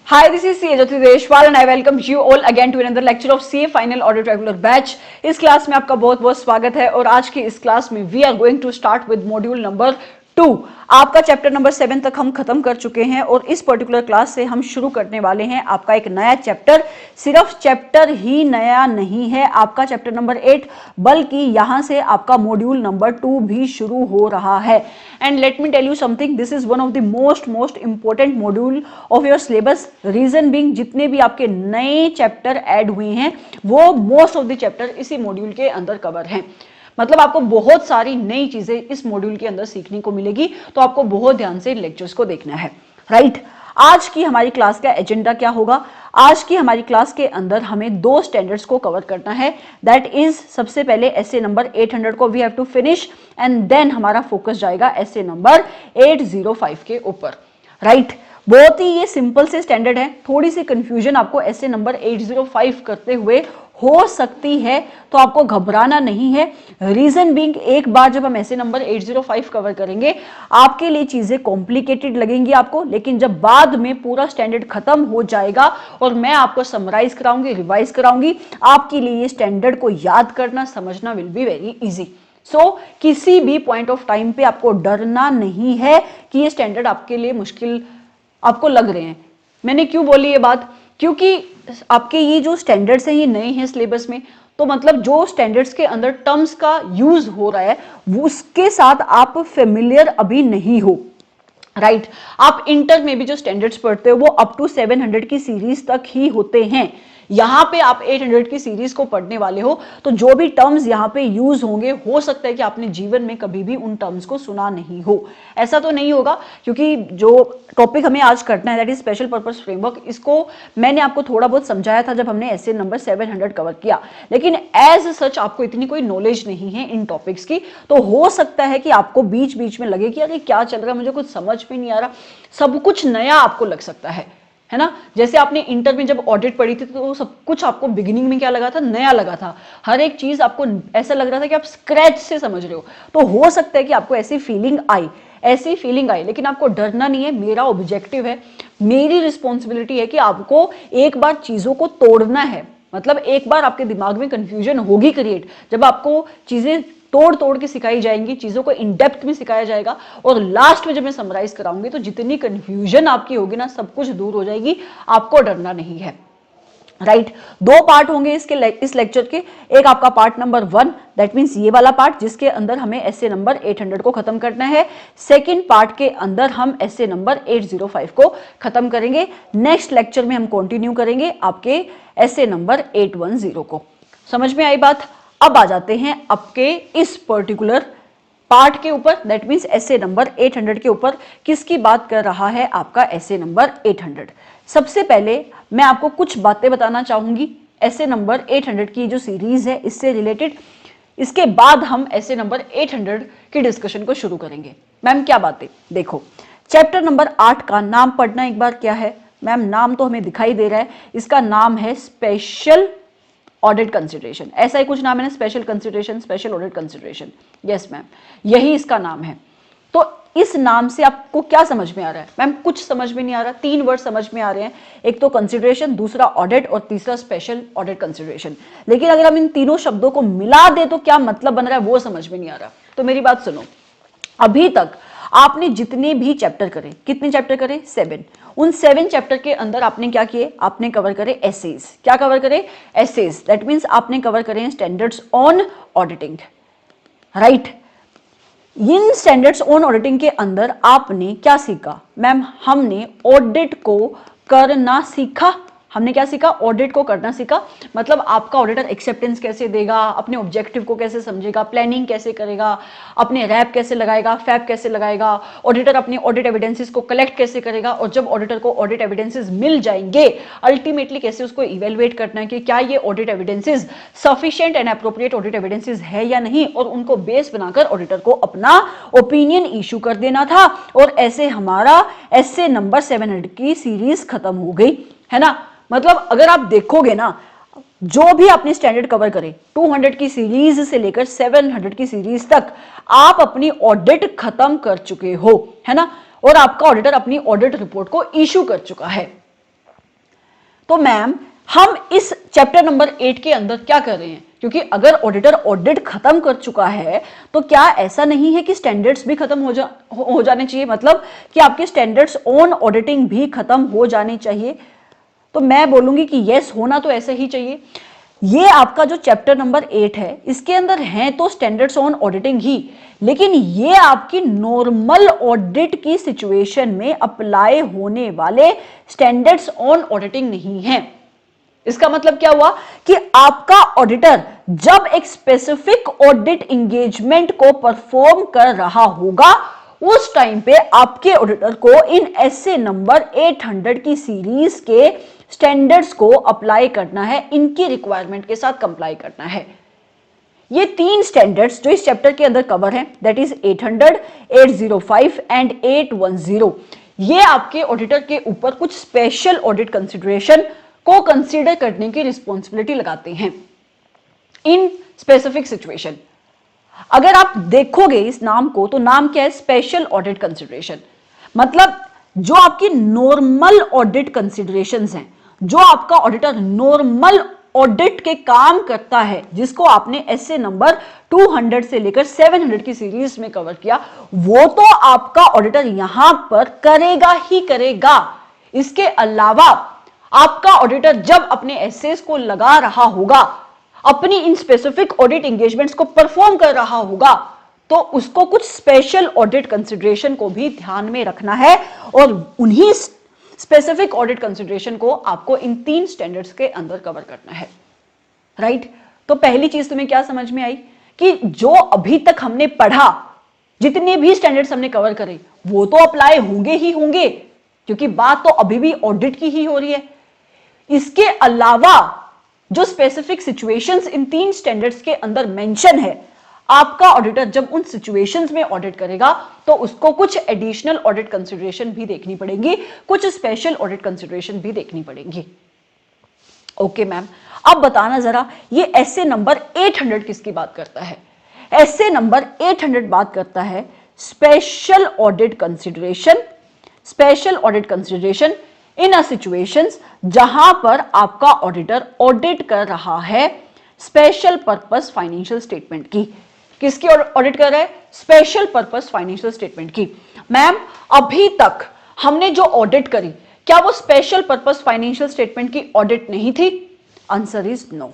Hi, this is CA Jyoti Deshwal and I welcome you all again to another lecture of CA Final Audit Regular Batch। इस class में आपका बहुत बहुत स्वागत है और आज की इस क्लास में we are going to start with module number 2। आपका चैप्टर नंबर 7 तक हम खत्म कर चुके हैं और इस पर्टिकुलर क्लास से हम शुरू करने वाले हैं आपका एक नया चैप्टर। सिर्फ चैप्टर ही नया नहीं है आपका चैप्टर नंबर 8, बल्कि यहां से आपका मॉड्यूल नंबर 2 भी शुरू हो रहा है। And let me tell you something, this is one of the most important module of your syllabus. Reason being, जितने भी आपके नए चैप्टर ऐड हुए हैं वो मोस्ट ऑफ द चैप्टर इसी मॉड्यूल के अंदर कवर हैं। मतलब आपको बहुत सारी नई चीजें इस मॉड्यूल के अंदर सीखने को मिलेगी, तो आपको बहुत ध्यान से लेक्चर्स को देखना है, राइट। आज की हमारी क्लास का एजेंडा क्या होगा? आज की हमारी क्लास के अंदर हमें 2 स्टैंडर्ड्स को कवर करना है। दैट इज, सबसे पहले एसए नंबर 800 को we have to finish and then हमारा फोकस जाएगा एसए नंबर 805 के ऊपर, राइट। बहुत ही ये सिंपल से स्टैंडर्ड है, थोड़ी सी कंफ्यूजन आपको एसए नंबर 805 करते हुए हो सकती है, तो आपको घबराना नहीं है। रीजन बीइंग, एक बार जब हम एसए नंबर 805 कवर करेंगे आपके लिए चीजें कॉम्प्लिकेटेड लगेंगी आपको, लेकिन जब बाद में पूरा स्टैंडर्ड खत्म हो जाएगा और मैं आपको समराइज कराऊंगी, रिवाइज कराऊंगी, आपके लिए ये स्टैंडर्ड को याद करना, समझना विल बी वेरी इजी। सो किसी भी पॉइंट ऑफ टाइम पे आपको डरना नहीं है कि ये स्टैंडर्ड आपके लिए मुश्किल आपको लग रहे हैं। मैंने क्यों बोली ये बात? क्योंकि आपके ये जो स्टैंडर्ड्स हैं ये नए हैं सिलेबस में, तो मतलब जो स्टैंडर्ड्स के अंदर टर्म्स का यूज हो रहा है उसके साथ आप फेमिलियर अभी नहीं हो, राइट। आप इंटर में भी जो स्टैंडर्ड्स पढ़ते हो वो अप टू 700 की सीरीज तक ही होते हैं। यहां पे आप 800 की सीरीज को पढ़ने वाले हो, तो जो भी टर्म्स यहां पे यूज होंगे, हो सकता है कि आपने जीवन में कभी भी उन टर्म्स को सुना नहीं हो। ऐसा तो नहीं होगा, क्योंकि जो टॉपिक हमें आज करना है that is special purpose framework, इसको मैंने आपको थोड़ा बहुत समझाया था जब हमने एसए नंबर 700 कवर किया, लेकिन एज सच आपको इतनी कोई नॉलेज नहीं है इन टॉपिक्स की। तो हो सकता है कि आपको बीच बीच में लगे कि अरे क्या चल रहा है, मुझे कुछ समझ में नहीं आ रहा, सब कुछ नया आपको लग सकता है ना। जैसे आपने इंटर में जब ऑडिट पढ़ी थी तो सब कुछ आपको बिगिनिंग में क्या लगा था? नया लगा था। हर एक चीज आपको ऐसा लग रहा था कि आप स्क्रैच से समझ रहे हो। तो हो सकता है कि आपको ऐसी फीलिंग आई, लेकिन आपको डरना नहीं है। मेरा ऑब्जेक्टिव है, मेरी रिस्पॉन्सिबिलिटी है कि आपको एक बार चीजों को तोड़ना है। मतलब एक बार आपके दिमाग में कंफ्यूजन होगी क्रिएट, जब आपको चीजें तोड़ तोड़ के सिखाई जाएंगी, चीजों को इन डेप्थ में सिखाया जाएगा, और लास्ट में जब मैं समराइज कराऊंगी तो जितनी कंफ्यूजन आपकी होगी ना, सब कुछ दूर हो जाएगी। आपको डरना नहीं है, राइट। 2 पार्ट होंगे इस लेक्चर के। एक आपका पार्ट नंबर 1, दैट मीन्स ये वाला पार्ट जिसके अंदर हमें एसए नंबर 800 को खत्म करना है। सेकेंड पार्ट के अंदर हम एसए नंबर 805 को खत्म करेंगे। नेक्स्ट लेक्चर में हम कंटिन्यू करेंगे आपके एसए नंबर 810 को। समझ में आई बात? अब आ जाते हैं आपके इस पर्टिकुलर पार्ट के ऊपर, दैट मीन्स एसए नंबर 800 के ऊपर। किसकी बात कर रहा है आपका एसए नंबर 800? सबसे पहले मैं आपको कुछ बातें बताना चाहूंगी एसए नंबर 800 की जो सीरीज है इससे रिलेटेड। इसके बाद हम एसए नंबर 800 की डिस्कशन को शुरू करेंगे। मैम क्या बातें? देखो, चैप्टर नंबर 8 का नाम पढ़ना एक बार क्या है। मैम नाम तो हमें दिखाई दे रहा है, इसका नाम है स्पेशल ऑडिट कंसिडरेशन। ऐसा ही कुछ नाम है ना, special consideration, special audit consideration. Yes ma'am, यही इसका नाम है। तो इस नाम से आपको क्या समझ में आ रहा है? मैम कुछ समझ में नहीं आ रहा। 3 वर्ड समझ में आ रहे हैं, एक तो कंसिडरेशन, दूसरा ऑडिट और तीसरा स्पेशल ऑडिट कंसिडरेशन। लेकिन अगर हम इन तीनों शब्दों को मिला दे तो क्या मतलब बन रहा है वो समझ में नहीं आ रहा। तो मेरी बात सुनो, अभी तक आपने जितने भी चैप्टर करे, कितने चैप्टर करे? 7। उन 7 चैप्टर के अंदर आपने क्या किए? आपने कवर करे एसेज। क्या कवर करे? एसेज। दैट मीन्स आपने कवर करे standards on auditing, right. In standards on auditing के अंदर आपने क्या सीखा? मैम हमने ऑडिट को करना सीखा। हमने क्या सीखा? ऑडिट को करना सीखा। मतलब आपका ऑडिटर एक्सेप्टेंस कैसे देगा, अपने ऑब्जेक्टिव को कैसे समझेगा, प्लानिंग कैसे करेगा, अपने रैप कैसे लगाएगा, फैप कैसे लगाएगा, ऑडिटर अपने ऑडिट एविडेंसेस को कलेक्ट कैसे करेगा, और जब ऑडिटर को ऑडिट एविडेंसेस मिल जाएंगे अल्टीमेटली कैसे उसको इवेलुएट करना है कि क्या ये audit evidences sufficient and appropriate audit evidences है या नहीं, और उनको बेस बनाकर ऑडिटर को अपना ओपिनियन इशू कर देना था। और ऐसे हमारा एसए नंबर 700 की सीरीज खत्म हो गई, है ना। मतलब अगर आप देखोगे ना, जो भी आपने स्टैंडर्ड कवर करे 200 की सीरीज से लेकर 700 की सीरीज तक, आप अपनी ऑडिट खत्म कर चुके हो, है ना। और आपका ऑडिटर अपनी ऑडिट रिपोर्ट को इशू कर चुका है। तो मैम हम इस चैप्टर नंबर 8 के अंदर क्या कर रहे हैं, क्योंकि अगर ऑडिटर ऑडिट खत्म कर चुका है तो क्या ऐसा नहीं है कि स्टैंडर्ड्स भी खत्म हो जाने चाहिए, मतलब कि आपके स्टैंडर्ड्स ऑन ऑडिटिंग भी खत्म हो जाने चाहिए। तो मैं बोलूंगी कि यस, होना तो ऐसा ही चाहिए। ये आपका जो चैप्टर नंबर 8 है इसके अंदर है तो स्टैंडर्ड्स ऑन ऑडिटिंग ही, लेकिन ये आपकी नॉर्मल ऑडिट की सिचुएशन में अप्लाई होने वाले स्टैंडर्ड्स ऑन ऑडिटिंग नहीं है। इसका मतलब क्या हुआ कि आपका ऑडिटर जब एक स्पेसिफिक ऑडिट एंगेजमेंट को परफॉर्म कर रहा होगा उस टाइम पे आपके ऑडिटर को इन एसए नंबर 800 की सीरीज के स्टैंडर्ड्स को अप्लाई करना है, इनकी रिक्वायरमेंट के साथ कंप्लाई करना है। ये 3 स्टैंडर्ड्स जो इस चैप्टर के अंदर कवर हैं, दैट इज 800, 805 एंड 810, ये आपके ऑडिटर के ऊपर कुछ स्पेशल ऑडिट कंसिडरेशन को कंसीडर करने की रिस्पॉन्सिबिलिटी लगाते हैं इन स्पेसिफिक सिचुएशन। अगर आप देखोगे इस नाम को तो नाम क्या है, स्पेशल ऑडिट कंसिडरेशन। मतलब जो आपकी नॉर्मल ऑडिट कंसिडरेशंस हैं, जो आपका ऑडिटर नॉर्मल ऑडिट के काम करता है, जिसको आपने एसए नंबर 200 से लेकर 700 की सीरीज में कवर किया, वो तो आपका ऑडिटर यहां पर करेगा ही करेगा। इसके अलावा आपका ऑडिटर जब अपने एसेस को लगा रहा होगा, अपनी इन स्पेसिफिक ऑडिट एंगेजमेंट्स को परफॉर्म कर रहा होगा, तो उसको कुछ स्पेशल ऑडिट कंसिडरेशन को भी ध्यान में रखना है और उन्हीं स्पेसिफिक ऑडिट कंसिडरेशन को आपको इन 3 स्टैंडर्ड्स के अंदर कवर करना है, राइट। तो पहली चीज तुम्हें क्या समझ में आई कि जो अभी तक हमने पढ़ा, जितने भी स्टैंडर्ड्स हमने कवर करे, वो तो अप्लाई होंगे ही होंगे, क्योंकि बात तो अभी भी ऑडिट की ही हो रही है। इसके अलावा जो स्पेसिफिक सिचुएशंस इन 3 स्टैंडर्ड्स के अंदर मेंशन है, आपका ऑडिटर जब उन सिचुएशंस में ऑडिट करेगा तो उसको कुछ एडिशनल ऑडिट कंसिडरेशन भी देखनी पड़ेगी, कुछ स्पेशल ऑडिट कंसिडरेशन भी देखनी पड़ेगी। ओके मैम, अब बताना जरा ये एसए नंबर 800 किसकी बात करता है। एसए नंबर 800 बात करता है special audit consideration, special audit consideration in a situations जहां पर आपका ऑडिटर ऑडिट कर रहा है स्पेशल पर्पस फाइनेंशियल स्टेटमेंट की। किसकी ऑडिट कर रहा है? स्पेशल पर्पस फाइनेंशियल स्टेटमेंट की। मैम अभी तक हमने जो ऑडिट करी, क्या वो स्पेशल पर्पस फाइनेंशियल स्टेटमेंट की ऑडिट नहीं थी? Answer is no.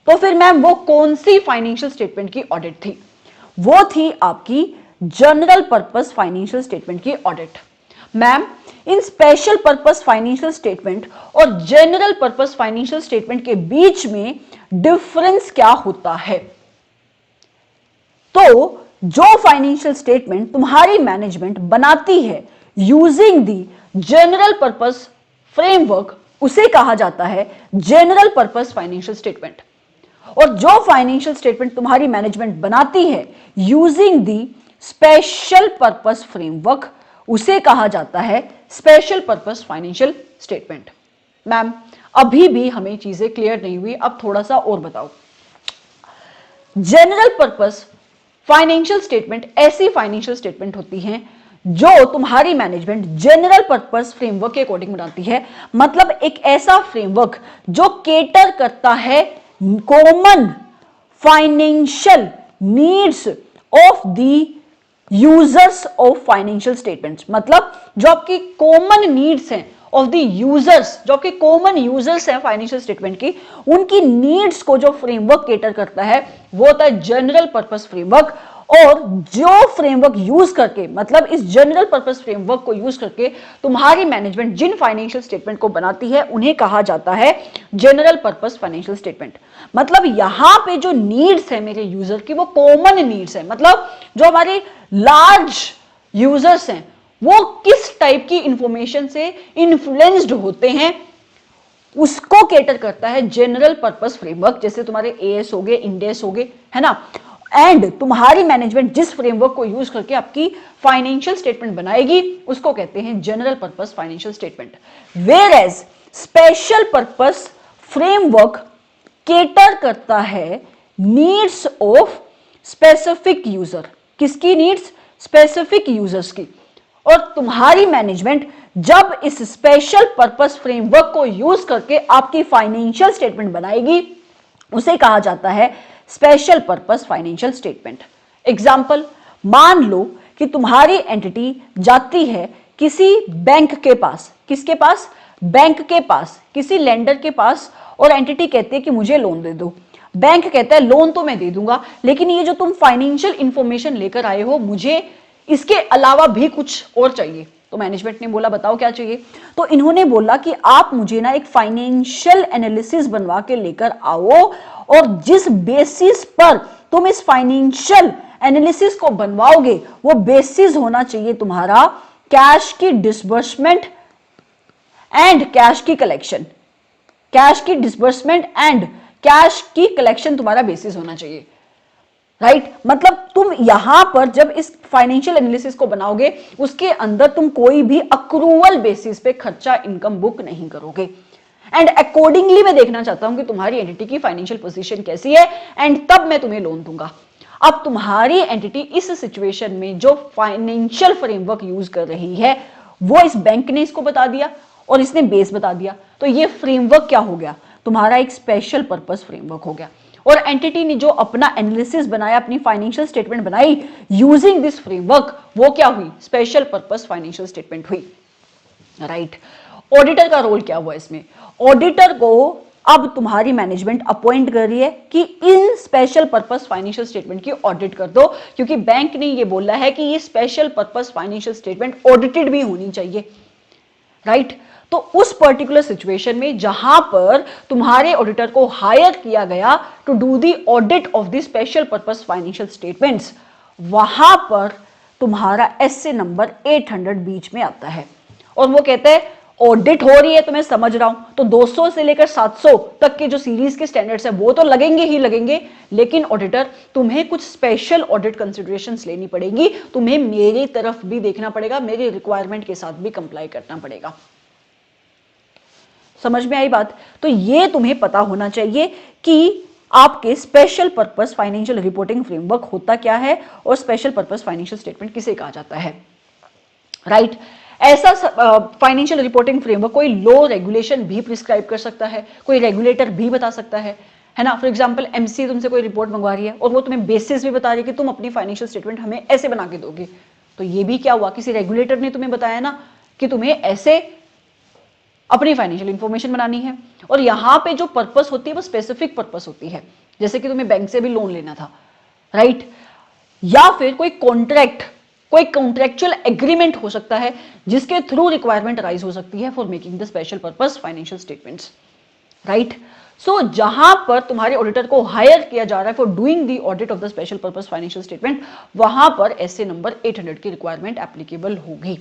तो फिर मैम वो कौन सी फाइनेंशियल स्टेटमेंट की ऑडिट थी? वो थी आपकी जनरल पर्पस फाइनेंशियल स्टेटमेंट की ऑडिट। मैम इन स्पेशल पर्पस फाइनेंशियल स्टेटमेंट और जनरल पर्पस फाइनेंशियल स्टेटमेंट के बीच में डिफरेंस क्या होता है? तो जो फाइनेंशियल स्टेटमेंट तुम्हारी मैनेजमेंट बनाती है using the general purpose framework, उसे कहा जाता है जनरल पर्पस फाइनेंशियल स्टेटमेंट। और जो फाइनेंशियल स्टेटमेंट तुम्हारी मैनेजमेंट बनाती है using the special purpose framework, उसे कहा जाता है special purpose financial statement. Ma'am अभी भी हमें चीजें क्लियर नहीं हुई, अब थोड़ा सा और बताओ। जनरल पर्पस फाइनेंशियल स्टेटमेंट ऐसी फाइनेंशियल स्टेटमेंट होती हैं जो तुम्हारी मैनेजमेंट जनरल पर्पस फ्रेमवर्क के अकॉर्डिंग बनाती है। मतलब एक ऐसा फ्रेमवर्क जो केटर करता है common financial needs of the users of financial statements. मतलब जो आपकी कॉमन नीड्स हैं ऑफ द यूजर्स, जो आपके कॉमन यूजर्स हैं फाइनेंशियल स्टेटमेंट की, उनकी नीड्स को जो फ्रेमवर्क केटर करता है वो होता है जनरल पर्पस फ्रेमवर्क। और जो फ्रेमवर्क यूज करके, मतलब इस जनरल पर्पस फ्रेमवर्क को यूज करके तुम्हारी मैनेजमेंट जिन फाइनेंशियल स्टेटमेंट को बनाती है उन्हें कहा जाता है जनरल पर्पस फाइनेंशियल स्टेटमेंट। मतलब यहां पे जो नीड्स है मेरे यूजर की वो कॉमन नीड्स है, मतलब जो हमारे लार्ज यूजर्स हैं वो किस टाइप की इंफॉर्मेशन से इन्फ्लुएंस्ड होते हैं उसको केटर करता है जनरल पर्पस फ्रेमवर्क। जैसे तुम्हारे एएस हो गए, इंडेस हो गए, है ना। एंड तुम्हारी मैनेजमेंट जिस फ्रेमवर्क को यूज करके आपकी फाइनेंशियल स्टेटमेंट बनाएगी उसको कहते हैं general purpose financial statement. Whereas special purpose framework cater करता है नीड्स ऑफ स्पेसिफिक यूजर। किसकी नीड्स? स्पेसिफिक यूजर्स की। और तुम्हारी मैनेजमेंट जब इस स्पेशल पर्पस फ्रेमवर्क को यूज करके आपकी फाइनेंशियल स्टेटमेंट बनाएगी, उसे कहा जाता है special purpose financial statement. Example, मान लो कि तुम्हारी एंटिटी जाती है किसी बैंक के पास, किसके पास? बैंक के पास, किसी लेंडर के पास, और एंटिटी कहती है कि मुझे लोन दे दो। बैंक कहता है लोन तो मैं दे दूंगा, लेकिन ये जो तुम फाइनेंशियल इंफॉर्मेशन लेकर आए हो, मुझे इसके अलावा भी कुछ और चाहिए। तो मैनेजमेंट ने बोला बताओ क्या चाहिए? तो इन्होंने बोला कि आप मुझे ना एक फाइनेंशियल एनालिसिस बनवा के लेकर आओ, और जिस बेसिस पर तुम इस फाइनेंशियल एनालिसिस को बनवाओगे वो बेसिस होना चाहिए तुम्हारा कैश की डिसबर्समेंट एंड कैश की कलेक्शन। कैश की डिसबर्समेंट एंड कैश की कलेक्शन तुम्हारा बेसिस होना चाहिए, राइट? मतलब तुम यहां पर जब इस फाइनेंशियल एनालिसिस को बनाओगे, उसके अंदर तुम कोई भी अक्रूवल बेसिस पे खर्चा इनकम बुक नहीं करोगे। एंड अकॉर्डिंगली मैं देखना चाहता हूं कि तुम्हारी एंटिटी की फाइनेंशियल पोजीशन कैसी है, एंड तब मैं तुम्हें लोन दूंगा। अब तुम्हारी एंटिटी इस सिचुएशन में जो फाइनेंशियल फ्रेमवर्क यूज कर रही है, वो इस बैंक ने इसको बता दिया और इसने बेस बता दिया, तो ये फ्रेमवर्क क्या हो गया? तुम्हारा एक स्पेशल पर्पस फ्रेमवर्क हो गया। और एंटिटी ने जो अपना एनालिसिस बनाया, अपनी फाइनेंशियल स्टेटमेंट बनाई यूजिंग दिस फ्रेमवर्क, वो क्या हुई? स्पेशल पर्पस फाइनेंशियल स्टेटमेंट हुई, राइट? ऑडिटर का रोल क्या हुआ इसमें? ऑडिटर को अब तुम्हारी मैनेजमेंट अपॉइंट कर रही है कि इन स्पेशल पर्पस फाइनेंशियल स्टेटमेंट की ऑडिट कर दो, क्योंकि बैंक ने ये बोला है कि ये special purpose financial statement audited भी होनी चाहिए, राइट? तो उस पर्टिकुलर सिचुएशन में जहां पर तुम्हारे ऑडिटर को हायर किया गया to do the audit of the special purpose financial statements, वहां पर तुम्हारा एसए नंबर 800 बीच में आता है, और वो कहते हैं ऑडिट हो रही है तो मैं समझ रहा हूं, तो 200 से लेकर 700 तक के जो सीरीज के स्टैंडर्ड्स है वो तो लगेंगे ही लगेंगे, लेकिन ऑडिटर तुम्हें कुछ स्पेशल ऑडिट कंसिडरेशंस लेनी पड़ेगी, तुम्हें मेरी तरफ भी देखना पड़ेगा, मेरी रिक्वायरमेंट के साथ भी कंप्लाई करना पड़ेगा। समझ में आई बात? तो ये तुम्हें पता होना चाहिए कि आपके special purpose financial reporting framework होता क्या है और स्पेशल पर्पस फाइनेंशियल स्टेटमेंट किसे कहा जाता है, राइट? ऐसा फाइनेंशियल रिपोर्टिंग फ्रेमवर्क कोई लॉ रेगुलेशन भी प्रिस्क्राइब कर सकता है, कोई रेगुलेटर भी बता सकता है ना? फॉर एग्जांपल एमसी तुमसे कोई रिपोर्ट मंगवा रही है और वो तुम्हें बेसिस भी बता रही है कि तुम अपनी फाइनेंशियल स्टेटमेंट हमें ऐसे बना के दोगे, तो ये भी क्या हुआ? किसी रेगुलेटर ने तुम्हें बताया ना कि तुम्हें ऐसे अपनी फाइनेंशियल इंफॉर्मेशन बनानी है। और यहां पे जो पर्पस होती है वो स्पेसिफिक पर्पस होती है, जैसे कि तुम्हें बैंक से भी लोन लेना था, राइट? या फिर कोई कॉन्ट्रैक्ट, कोई कॉन्ट्रैक्चुअल एग्रीमेंट हो सकता है जिसके थ्रू रिक्वायरमेंट राइज हो सकती है for making the special purpose financial statements, right? So जहां पर तुम्हारे ऑडिटर को हायर किया जा रहा है for doing the audit of the special purpose financial statement, वहां पर एसए नंबर 800 की रिक्वायरमेंट एप्लीकेबल होगी।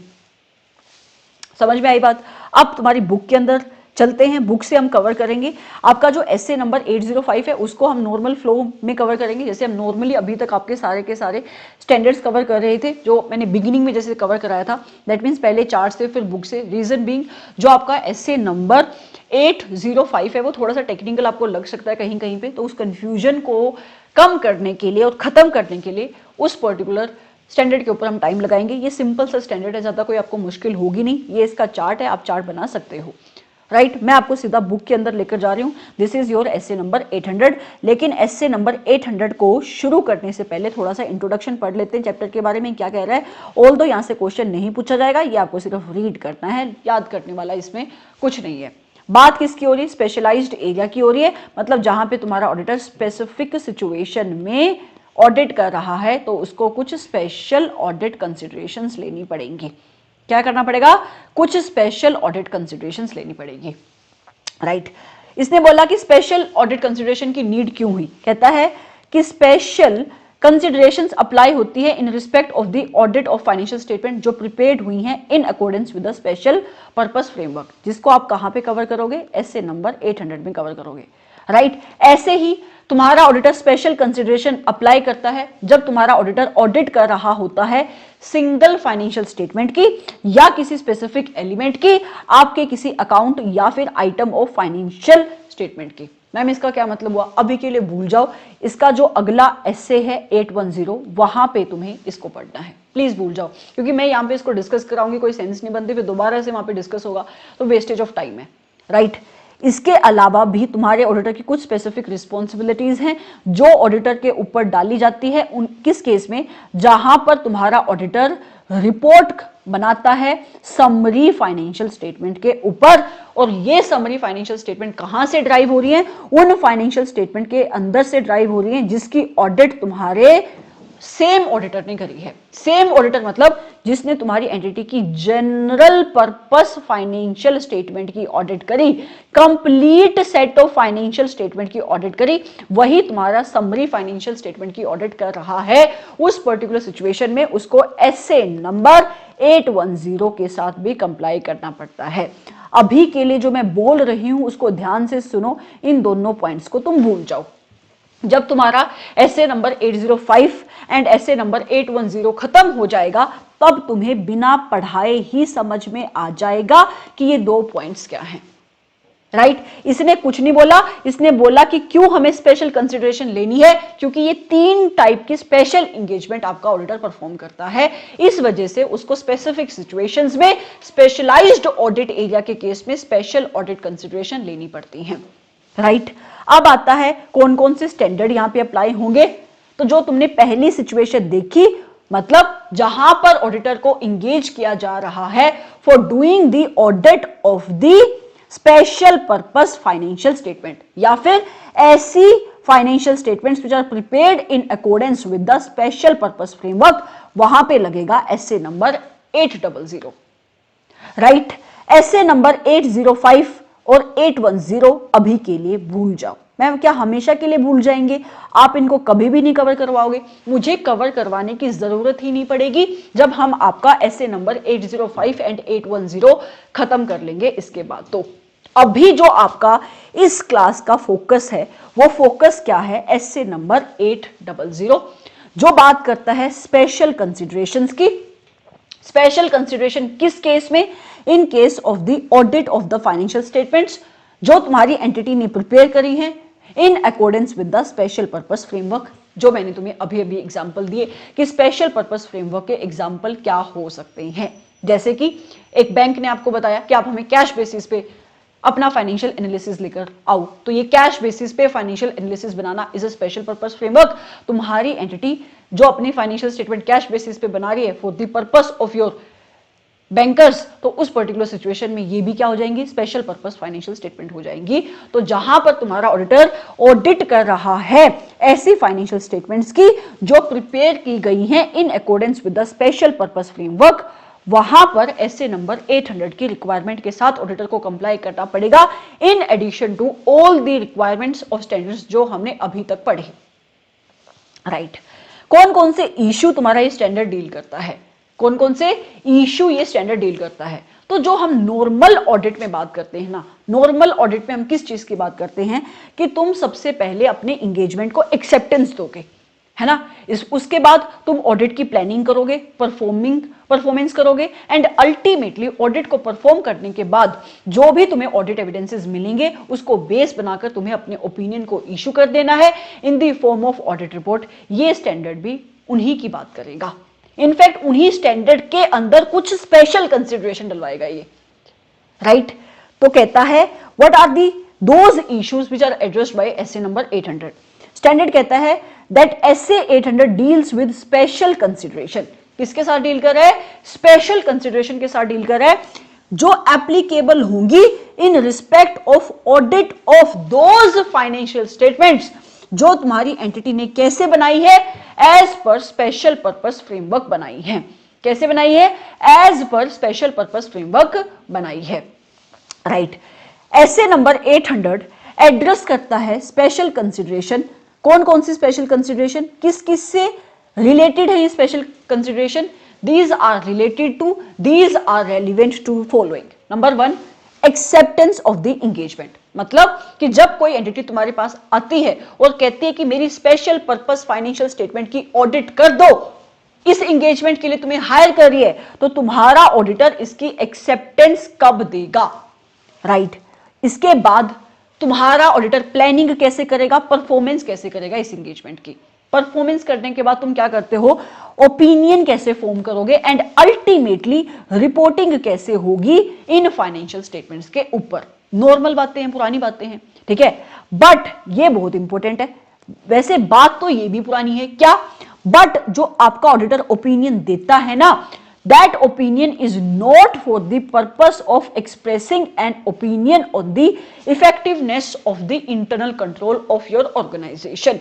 समझ में आई बात? अब तुम्हारी बुक के अंदर चलते हैं, बुक से हम कवर करेंगे आपका जो एसए नंबर 805 है, उसको हम नॉर्मल फ्लो में कवर करेंगे, जैसे हम नॉर्मली अभी तक आपके सारे के सारे स्टैंडर्ड्स कवर कर रहे थे, जो मैंने बिगिनिंग में जैसे कवर कराया था। दैट मीन्स पहले चार्ट से फिर बुक से। रीजन बीइंग जो आपका एसए नंबर 805 है वो थोड़ा सा टेक्निकल आपको लग सकता है कहीं कहीं पे, तो उस कंफ्यूजन को कम करने के लिए और खत्म करने के लिए उस पर्टिकुलर स्टैंडर्ड के ऊपर हम टाइम लगाएंगे। ये सिंपल सा स्टैंडर्ड है, ज्यादा कोई आपको मुश्किल होगी नहीं। ये इसका चार्ट है, आप चार्ट बना सकते हो, राइट? मैं आपको सीधा बुक के अंदर लेकर जा रही हूं। This is your S A number 800। लेकिन एसए नंबर 800 को शुरू करने से पहले थोड़ा सा इंट्रोडक्शन पढ़ लेते हैं चैप्टर के बारे में, क्या कह रहा है। ऑल्दो यहां से क्वेश्चन नहीं पूछा जाएगा, ये आपको सिर्फ रीड करना है, याद करने वाला इसमें कुछ नहीं है। बात किसकी हो रही है? स्पेशलाइज्ड एरिया की हो रही है, मतलब जहां पे तुम्हारा ऑडिटर स्पेसिफिक सिचुएशन में ऑडिट कर रहा है तो उसको कुछ स्पेशल ऑडिट कंसिडरेशंस लेनी पड़ेंगी। क्या करना पड़ेगा? कुछ स्पेशल ऑडिट कंसिडरेशंस लेनी पड़ेगी, राइट? इसने बोला कि स्पेशल ऑडिट कंसिडरेशन की नीड क्यों हुई। कहता है कि स्पेशल कंसिडरेशंस अप्लाई होती है in respect of the audit of financial statement जो प्रिपेयर्ड हुई हैं इन accordance with the special purpose framework, जिसको आप कहां पे कवर करोगे? एसए नंबर 800 में कवर करोगे, राइट? ऐसे ही तुम्हारा ऑडिटर स्पेशल कंसिडरेशन अप्लाई करता है जब तुम्हारा ऑडिटर ऑडिट कर रहा होता है सिंगल फाइनेंशियल स्टेटमेंट की या किसी स्पेसिफिक एलिमेंट की, आपके किसी अकाउंट या फिर आइटम ऑफ फाइनेंशियल स्टेटमेंट की, मैम इसका क्या मतलब हुआ, अभी के लिए भूल जाओ, इसका जो अगला एसे है 810 वहां पे तुम्हें इसको पढ़ना है, प्लीज भूल जाओ, क्योंकि मैं यहाँ पे इसको डिस्कस कराऊंगी, कोई सेंस नहीं बनती, फिर दोबारा से वहां पे डिस्कस होगा तो वेस्टेज ऑफ टाइम है, राइट। इसके अलावा भी तुम्हारे ऑडिटर की कुछ स्पेसिफिक रिस्पॉन्सिबिलिटीज हैं जो ऑडिटर के ऊपर डाली जाती है, उन किस केस में, जहां पर तुम्हारा ऑडिटर रिपोर्ट बनाता है समरी फाइनेंशियल स्टेटमेंट के ऊपर, और ये समरी फाइनेंशियल स्टेटमेंट कहां से ड्राइव हो रही है, उन फाइनेंशियल स्टेटमेंट के अंदर से ड्राइव हो रही है जिसकी ऑडिट तुम्हारे सेम ऑडिटर ने करी है। सेम ऑडिटर मतलब जिसने तुम्हारी एंटिटी की जनरल पर्पस फाइनेंशियल स्टेटमेंट की ऑडिट करी, complete set of financial statement की ऑडिट करी, वही तुम्हारा समरी फाइनेंशियल स्टेटमेंट की ऑडिट कर रहा है। उस पर्टिकुलर सिचुएशन में उसको एसए नंबर 810 के साथ भी कंप्लाई करना पड़ता है। अभी के लिए जो मैं बोल रही हूं उसको ध्यान से सुनो, इन दोनों पॉइंट्स को तुम भूल जाओ। जब तुम्हारा S A number 805 and S A number 810 खत्म हो जाएगा, तब तुम्हें बिना पढ़ाए ही समझ में आ जाएगा कि ये दो पॉइंट्स क्या हैं, राइट। इसने कुछ नहीं बोला, इसने बोला कि क्यों हमें स्पेशल कंसिडरेशन लेनी है, क्योंकि ये 3 टाइप की स्पेशल एंगेजमेंट आपका ऑडिटर परफॉर्म करता है, इस वजह से उसको स्पेसिफिक सिचुएशंस में स्पेशलाइज्ड ऑडिट एरिया के केस में स्पेशल ऑडिट कंसिडरेशन लेनी पड़ती है, राइट। अब आता है कौन कौन से स्टैंडर्ड यहां पे अप्लाई होंगे। तो जो तुमने पहली सिचुएशन देखी, मतलब जहां पर ऑडिटर को इंगेज किया जा रहा है for doing the audit of the special purpose financial statement, या फिर ऐसी financial statements which are prepared in accordance with the special purpose framework, वहां पे लगेगा SA number 800, right. SA number 805 और 810 अभी के लिए भूल जाओ। मैम क्या हमेशा के लिए भूल जाएंगे? आप इनको कभी भी नहीं कवर करवाओगे, मुझे कवर करवाने की जरूरत ही नहीं पड़ेगी जब हम आपका एसए नंबर 805 एंड 810 खत्म कर लेंगे इसके बाद। तो अभी जो आपका इस क्लास का फोकस है वो फोकस क्या है, एसए नंबर 800 जो बात करता है स्पेशल कंसिडरेशंस की। स्पेशल कंसिडरेशन किस केस में? In case of the audit of the financial statements जो तुम्हारी एंटिटी ने प्रिपेयर करी है इन accordance with the special purpose framework, जो मैंने तुम्हें अभी अभी एग्जांपल दिए कि स्पेशल पर्पस फ्रेमवर्क के एग्जांपल क्या हो सकते हैं। जैसे कि एक बैंक ने आपको बताया कि आप हमें कैश बेसिस पे अपना फाइनेंशियल एनालिसिस लेकर आओ, तो ये कैश बेसिस पे financial analysis banana is a special purpose framework. तुम्हारी एंटिटी जो अपनी फाइनेंशियल स्टेटमेंट कैश बेसिस पे बना रही है for the purpose of your bankers, तो उस पर्टिकुलर सिचुएशन में ये भी क्या हो जाएंगी, स्पेशल पर्पस फाइनेंशियल स्टेटमेंट हो जाएंगी। तो जहां पर तुम्हारा ऑडिटर ऑडिट कर रहा है ऐसी फाइनेंशियल स्टेटमेंट्स की जो प्रिपेयर की गई हैं इन accordance with the special purpose framework, वहां पर एसए नंबर 800 की रिक्वायरमेंट के साथ ऑडिटर को कंप्लाई करना पड़ेगा, in addition to all the requirements of standards जो हमने अभी तक पढ़े, राइट। कौन कौन से इश्यू तुम्हारा ये स्टैंडर्ड डील करता है, कौन कौन से इश्यू ये स्टैंडर्ड डील करता है? तो जो हम नॉर्मल ऑडिट में बात करते हैं ना, नॉर्मल ऑडिट में हम किस चीज की बात करते हैं कि तुम सबसे पहले अपने एंगेजमेंट को एक्सेप्टेंस दोगे, है ना। उसके बाद तुम ऑडिट की प्लानिंग करोगे, परफॉर्मेंस करोगे, एंड अल्टीमेटली ऑडिट को परफॉर्म करने के बाद जो भी तुम्हें ऑडिट एविडेंसेस मिलेंगे उसको बेस बनाकर तुम्हें अपने ओपिनियन को इशू कर देना है in the form of audit report. ये स्टैंडर्ड भी उन्हीं की बात करेगा, इनफैक्ट उन्हीं स्टैंडर्ड के अंदर कुछ स्पेशल कंसिडरेशन डलवाएगा ये, राइट। तो कहता है what are the those issues which are addressed by SA number 800। Standard कहता है that SA 800 deals with special consideration. किसके साथ डील कर रहा है? स्पेशल कंसिडरेशन के साथ डील कर रहा है जो एप्लीकेबल होंगी in respect of audit of those financial statements जो तुम्हारी एंटिटी ने कैसे बनाई है, as per special purpose framework बनाई है। कैसे बनाई है? As per special purpose framework बनाई है, राइट। एसए नंबर 800 एड्रेस करता है स्पेशल कंसिडरेशन। कौन कौन सी स्पेशल कंसिडरेशन, किस किस से रिलेटेड है ये special consideration? These are related to, these are relevant to following. Number 1, acceptance of the engagement, मतलब कि जब कोई एंटिटी तुम्हारे पास आती है और कहती है कि मेरी स्पेशल पर्पस फाइनेंशियल स्टेटमेंट की ऑडिट कर दो, इस एंगेजमेंट के लिए तुम्हें हायर कर रही है, तो तुम्हारा ऑडिटर इसकी एक्सेप्टेंस कब देगा, राइट। इसके बाद तुम्हारा ऑडिटर प्लानिंग कैसे करेगा, परफॉर्मेंस कैसे करेगा इस एंगेजमेंट की, परफॉर्मेंस करने के बाद तुम क्या करते हो, ओपिनियन कैसे फॉर्म करोगे, एंड अल्टीमेटली रिपोर्टिंग कैसे होगी इन फाइनेंशियल स्टेटमेंट्स के ऊपर। नॉर्मल बातें हैं, पुरानी बातें हैं, ठीक है, बट ये बहुत इंपॉर्टेंट है। वैसे बात तो ये भी पुरानी है क्या, बट जो आपका ऑडिटर ओपिनियन देता है ना, that opinion is not for the purpose of expressing an opinion on the effectiveness of the internal control of your organization।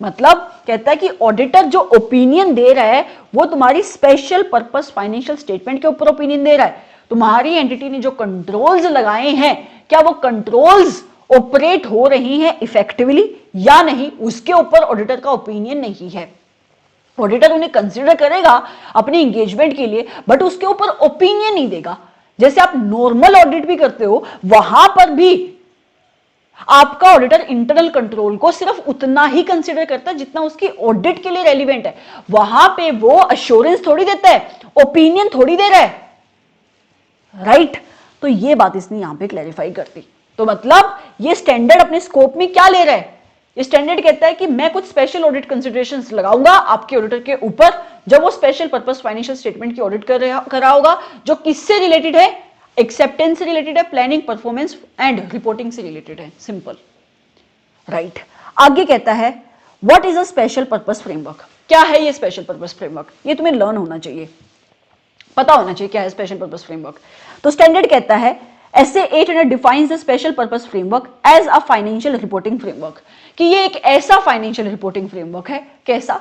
मतलब कहता है कि ऑडिटर जो ओपिनियन दे रहा है वो तुम्हारी स्पेशल पर्पस फाइनेंशियल स्टेटमेंट के ऊपर ओपिनियन दे रहा है। तुम्हारी एंटिटी ने जो कंट्रोल्स लगाए हैं, क्या वो कंट्रोल्स ऑपरेट हो रही हैं इफेक्टिवली या नहीं, उसके ऊपर ऑडिटर का ओपिनियन नहीं है। ऑडिटर उन्हें कंसीडर करेगा अपनी एंगेजमेंट के लिए, बट उसके ऊपर ओपिनियन नहीं देगा। जैसे आप नॉर्मल ऑडिट भी करते हो, वहां पर भी आपका ऑडिटर इंटरनल कंट्रोल को सिर्फ उतना ही कंसीडर करता है जितना उसकी ऑडिट के लिए रेलिवेंट है। वहां पे वो अश्योरेंस थोड़ी देता है, ओपिनियन थोड़ी दे रहा है, राइट? तो ये बात इसने यहां पे क्लैरिफाई कर दी। तो मतलब ये स्टैंडर्ड अपने स्कोप में क्या ले रहा है, स्टैंडर्ड कहता है कि मैं कुछ स्पेशल ऑडिट कंसीडरेशंस लगाऊंगा आपके ऑडिटर के ऊपर, जब वो स्पेशल पर्पस फाइनेंशियल स्टेटमेंट की ऑडिट कर रहा होगा, जो किससे रिलेटेड है, एक्सेप्टेंस से रिलेटेड है, प्लानिंग, परफॉर्मेंस एंड रिपोर्टिंग से रिलेटेड है। Simple, right? आगे कहता है what is a special purpose framework. क्या है ये स्पेशल पर्पस फ्रेमवर्क, ये तुम्हें लर्न होना चाहिए, पता होना चाहिए क्या है स्पेशल पर्पस फ्रेमवर्क। तो स्टैंडर्ड कहता है SA 800 defines the special purpose framework as a financial reporting framework, कि ये एक ऐसा फाइनेंशियल रिपोर्टिंग फ्रेमवर्क है, कैसा,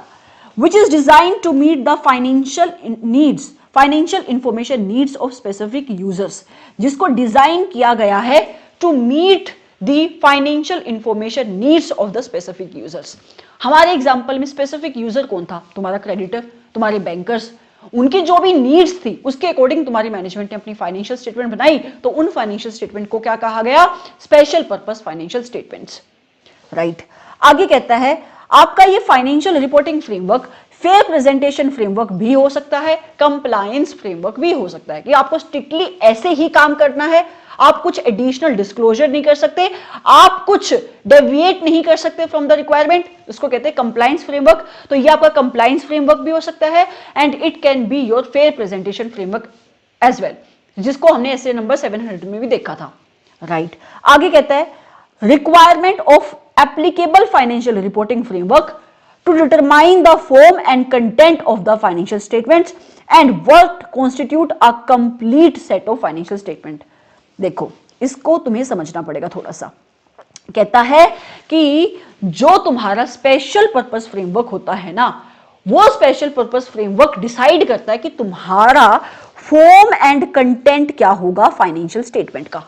which is designed to meet the financial information needs of specific users, जिसको डिजाइन किया गया है to meet the financial information needs of the specific users। हमारे एग्जाम्पल में स्पेसिफिक यूजर कौन था, तुम्हारा क्रेडिटर, तुम्हारे बैंकर्स, उनकी जो भी नीड्स थी उसके अकॉर्डिंग तुम्हारी मैनेजमेंट ने अपनी फाइनेंशियल स्टेटमेंट बनाई, तो उन फाइनेंशियल स्टेटमेंट को क्या कहा गया, special purpose financial statements, right? आगे कहता है आपका ये financial reporting framework fair presentation framework भी हो सकता है, कंप्लायंस फ्रेमवर्क भी हो सकता है, कि आपको स्ट्रिक्टली ऐसे ही काम करना है, आप कुछ एडिशनल डिस्क्लोजर नहीं कर सकते, आप कुछ डेविएट नहीं कर सकते फ्रॉम द रिक्वायरमेंट, उसको कहते हैं कंप्लायंस फ्रेमवर्क। तो ये आपका कंप्लायंस फ्रेमवर्क भी हो सकता है, and it can be your fair presentation framework as well, जिसको हमने ऐसे नंबर 700 में भी देखा था, राइट? आगे कहता है requirement of applicable financial reporting framework to determine the form and content of the financial statements and what constitute a complete set of financial statement। देखो, इसको तुम्हें समझना पड़ेगा थोड़ा सा। कहता है कि जो तुम्हारा स्पेशल पर्पस फ्रेमवर्क होता है ना, वो स्पेशल पर्पस फ्रेमवर्क डिसाइड करता है कि तुम्हारा फॉर्म एंड कंटेंट क्या होगा फाइनेंशियल स्टेटमेंट का।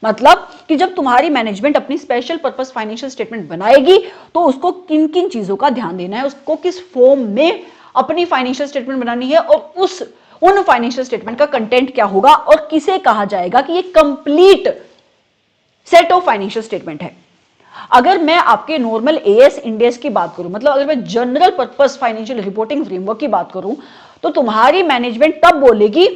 मतलब कि जब तुम्हारी मैनेजमेंट अपनी स्पेशल पर्पस फाइनेंशियल स्टेटमेंट बनाएगी तो उसको किन किन चीजों का ध्यान देना है, उसको किस फॉर्म में अपनी फाइनेंशियल स्टेटमेंट बनानी है, और उन फाइनेंशियल स्टेटमेंट का कंटेंट क्या होगा, और किसे कहा जाएगा कि ये complete set of financial statement है। अगर मैं आपके नॉर्मल AS इंडेस की बात करूं, मतलब अगर मैं general purpose financial reporting framework की बात करूं, तो तुम्हारी मैनेजमेंट तब बोलेगी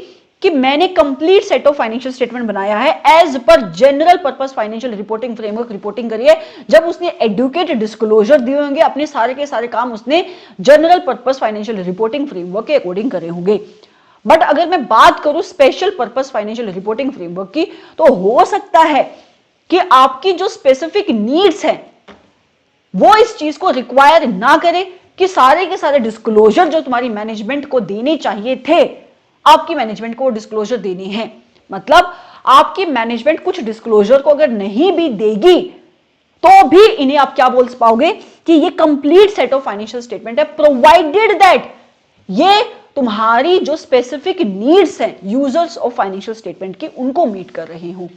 कि मैंने complete set of financial statement बनाया है as per general purpose financial reporting framework reporting करी है, जब उसने एडुकेट डिस्क्लोजर दिए होंगे, अपने सारे के सारे काम उसने general purpose financial reporting framework के अकॉर्डिंग करे होंगे। बट अगर मैं बात करूं special purpose financial reporting framework की, तो हो सकता है कि आपकी जो स्पेसिफिक नीड्स हैं वो इस चीज को रिक्वायर ना करे कि सारे के सारे डिस्क्लोजर जो तुम्हारी मैनेजमेंट को देने चाहिए थे, आपकी मैनेजमेंट को डिस्क्लोजर देने हैं। मतलब आपकी मैनेजमेंट कुछ डिस्क्लोजर को अगर नहीं भी देगी तो भी इन्हें आप क्या बोल पाओगे कि ये complete set of financial statement है, प्रोवाइडेड दैट ये तुम्हारी जो स्पेसिफिक नीड्स हैं यूजर्स ऑफ फाइनेंशियल स्टेटमेंट की, उनको मीट कर रहे हो।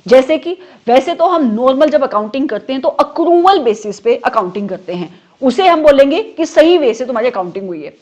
जैसे कि वैसे तो हम नॉर्मल जब अकाउंटिंग करते हैं तो अक्रूवल बेसिस पे अकाउंटिंग करते हैं, उसे हम बोलेंगे कि सही वे से तुम्हारी अकाउंटिंग हुई है,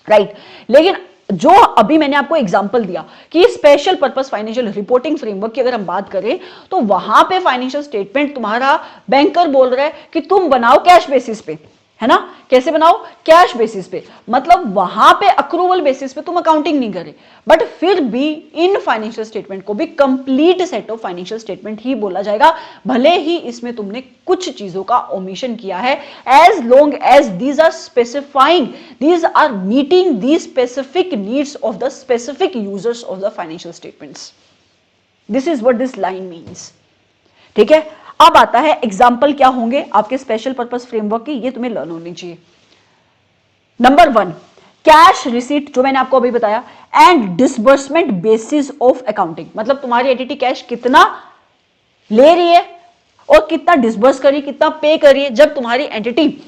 राइट? लेकिन जो अभी मैंने आपको एग्जांपल दिया कि special purpose financial reporting framework की अगर हम बात करें, तो वहां पे फाइनेंशियल स्टेटमेंट तुम्हारा बैंकर बोल रहा है कि तुम बनाओ कैश बेसिस पे, है ना। कैसे बनाओ, कैश बेसिस पे, मतलब वहां पे अक्रूवल बेसिस पे तुम अकाउंटिंग नहीं करे, बट फिर भी इन फाइनेंशियल स्टेटमेंट को भी complete set of financial statement ही बोला जाएगा, भले ही इसमें तुमने कुछ चीजों का ओमिशन किया है, as long as these are specifying, these are meeting the specific needs of the specific users of the financial statements. This is what this line means. ठीक है, अब आता है एग्जाम्पल क्या होंगे आपके स्पेशल पर्पस फ्रेमवर्क की, ये तुम्हें लर्न होनी चाहिए। नंबर 1, कैश रिसीट, जो मैंने आपको अभी बताया, and disbursement basis of accounting, मतलब तुम्हारी एंटिटी कैश कितना ले रही है और कितना डिसबर्स करी, कितना पे करी है। जब तुम्हारी एंटिटी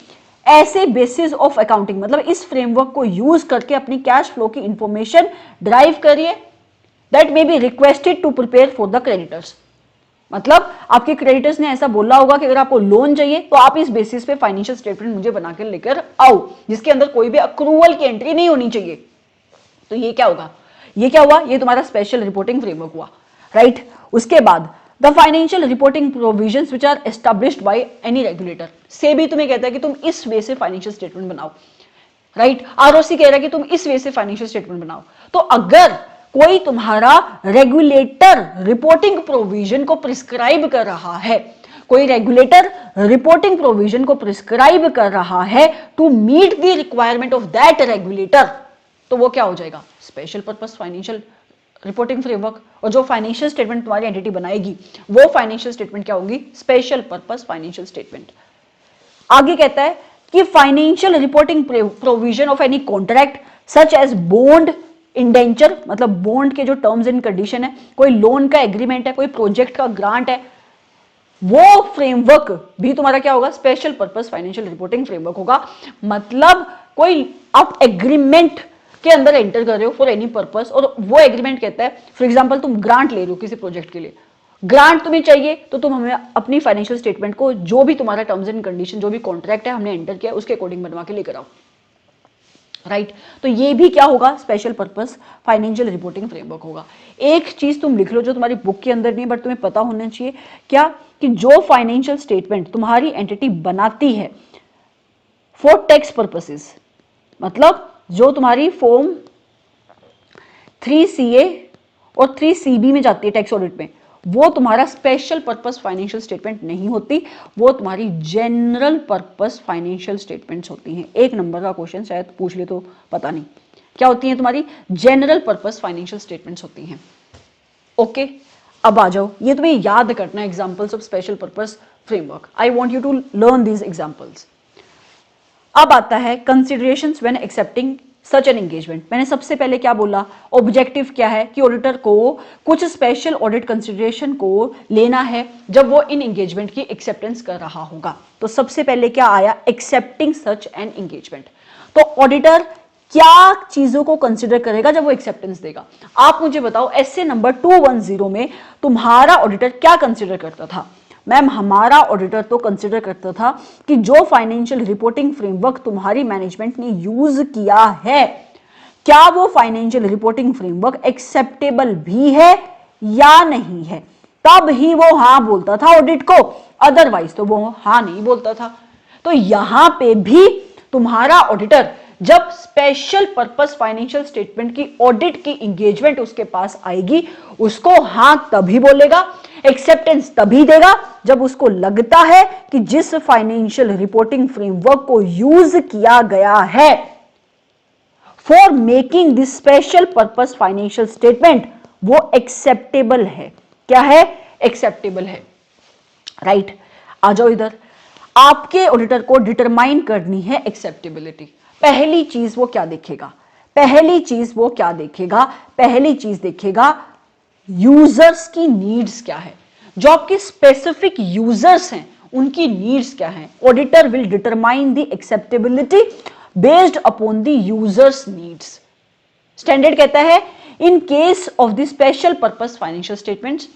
ऐसे बेसिस ऑफ अकाउंटिंग, मतलब इस फ्रेमवर्क को यूज करके अपनी कैश फ्लो की इंफॉर्मेशन ड्राइव करिए, that may be requested to prepare for the creditors, मतलब आपके क्रेडिटर्स ने ऐसा बोला होगा कि अगर आपको लोन चाहिए तो आप इस बेसिस पे फाइनेंशियल स्टेटमेंट मुझे बनाकर लेकर आओ, जिसके अंदर कोई भी अक्रूवल की एंट्री नहीं होनी चाहिए। तो ये क्या होगा, ये क्या हुआ, ये तुम्हारा स्पेशल रिपोर्टिंग फ्रेमवर्क हुआ, राइट। उसके बाद the financial reporting provisions which are established by any regulator, से भी तुम्हें कहता है कि तुम इस वे से फाइनेंशियल स्टेटमेंट बनाओ, राइट। आरओसी कह रहा है कि तुम इस वे से फाइनेंशियल स्टेटमेंट बनाओ। तो अगर कोई तुम्हारा रेगुलेटर रिपोर्टिंग प्रोविजन को प्रिस्क्राइब कर रहा है, कोई रेगुलेटर रिपोर्टिंग प्रोविजन को प्रिस्क्राइब कर रहा है to meet the requirement of that regulator, तो वो क्या हो जाएगा, special purpose financial reporting framework. और जो फाइनेंशियल स्टेटमेंट तुम्हारी एंटिटी बनाएगी वो फाइनेंशियल स्टेटमेंट क्या होगी, स्पेशल पर्पस फाइनेंशियल स्टेटमेंट। आगे कहता है कि financial reporting provision of any contract such as bond, indenture, मतलब बॉन्ड के जो टर्म्स एंड कंडीशन है, कोई लोन का एग्रीमेंट है, कोई प्रोजेक्ट का ग्रांट है, वो फ्रेमवर्क भी तुम्हारा क्या होगा, special purpose financial reporting framework होगा। मतलब कोई आप एग्रीमेंट के अंदर एंटर कर रहे हो फॉर एनी पर्पस, और वो एग्रीमेंट कहता है, फॉर एग्जांपल तुम ग्रांट ले रहे हो किसी प्रोजेक्ट के लिए, ग्रांट तुम्हें चाहिए तो तुम हमें अपनी फाइनेंशियल स्टेटमेंट को, जो भी तुम्हारा टर्म्स एंड कंडीशन, जो भी कॉन्ट्रैक्ट है हमने एंटर किया, उसके अकॉर्डिंग बनवा के लेकर आओ, राइट। तो ये भी क्या होगा, special purpose financial reporting framework होगा। एक चीज तुम लिख लो जो तुम्हारी बुक के अंदर नहीं बट तुम्हें पता होना चाहिए, क्या, कि जो फाइनेंशियल स्टेटमेंट तुम्हारी एंटिटी बनाती है फॉर टैक्स पर्पसेस, मतलब जो तुम्हारी फॉर्म 3CA और 3CB में जाती है टैक्स ऑडिट में, वो तुम्हारा स्पेशल पर्पस फाइनेंशियल स्टेटमेंट नहीं होती, वो तुम्हारी जनरल पर्पस फाइनेंशियल स्टेटमेंट्स होती हैं। 1 नंबर का क्वेश्चन शायद पूछ ले तो पता नहीं, क्या होती हैं तुम्हारी जनरल पर्पस फाइनेंशियल स्टेटमेंट्स होती हैं। ओके, अब आ जाओ, ये तुम्हें याद करना है examples of special purpose framework. I want you to learn these examples. अब आता है considerations when accepting such an engagement. मैंने सबसे पहले क्या बोला, ऑब्जेक्टिव क्या है कि ऑडिटर को कुछ स्पेशल ऑडिट कंसिडरेशन को लेना है जब वो इन एंगेजमेंट की एक्सेप्टेंस कर रहा होगा। तो सबसे पहले क्या आया, एक्सेप्टिंग सच एन एंगेजमेंट। तो ऑडिटर क्या चीजों को कंसिडर करेगा जब वो एक्सेप्टेंस देगा। आप मुझे बताओ, एसए नंबर 210 में तुम्हारा ऑडिटर क्या कंसिडर करता था। मैम, हमारा ऑडिटर तो कंसिडर करता था कि जो फाइनेंशियल रिपोर्टिंग फ्रेमवर्क तुम्हारी मैनेजमेंट ने यूज किया है, क्या वो फाइनेंशियल रिपोर्टिंग फ्रेमवर्क एक्सेप्टेबल भी है या नहीं है, तब ही वो हाँ बोलता था ऑडिट को, अदरवाइज तो वो हाँ नहीं बोलता था। तो यहां पे भी तुम्हारा ऑडिटर जब स्पेशल पर्पस फाइनेंशियल स्टेटमेंट की ऑडिट की एंगेजमेंट उसके पास आएगी, उसको हाँ तभी बोलेगा, एक्सेप्टेंस तभी देगा जब उसको लगता है कि जिस फाइनेंशियल रिपोर्टिंग फ्रेमवर्क को यूज किया गया है for making this special purpose financial statement, वो एक्सेप्टेबल है। क्या है, एक्सेप्टेबल है, राइट। आ जाओ इधर, आपके ऑडिटर को डिटरमाइन करनी है एक्सेप्टेबिलिटी। पहली चीज वो क्या देखेगा, पहली चीज वो क्या देखेगा, पहली चीज देखेगा यूजर्स की नीड्स क्या है, जो आपके स्पेसिफिक यूजर्स हैं उनकी नीड्स क्या हैं। Auditor will determine the acceptability based upon the users needs. Standard कहता है, in case of the special purpose financial statements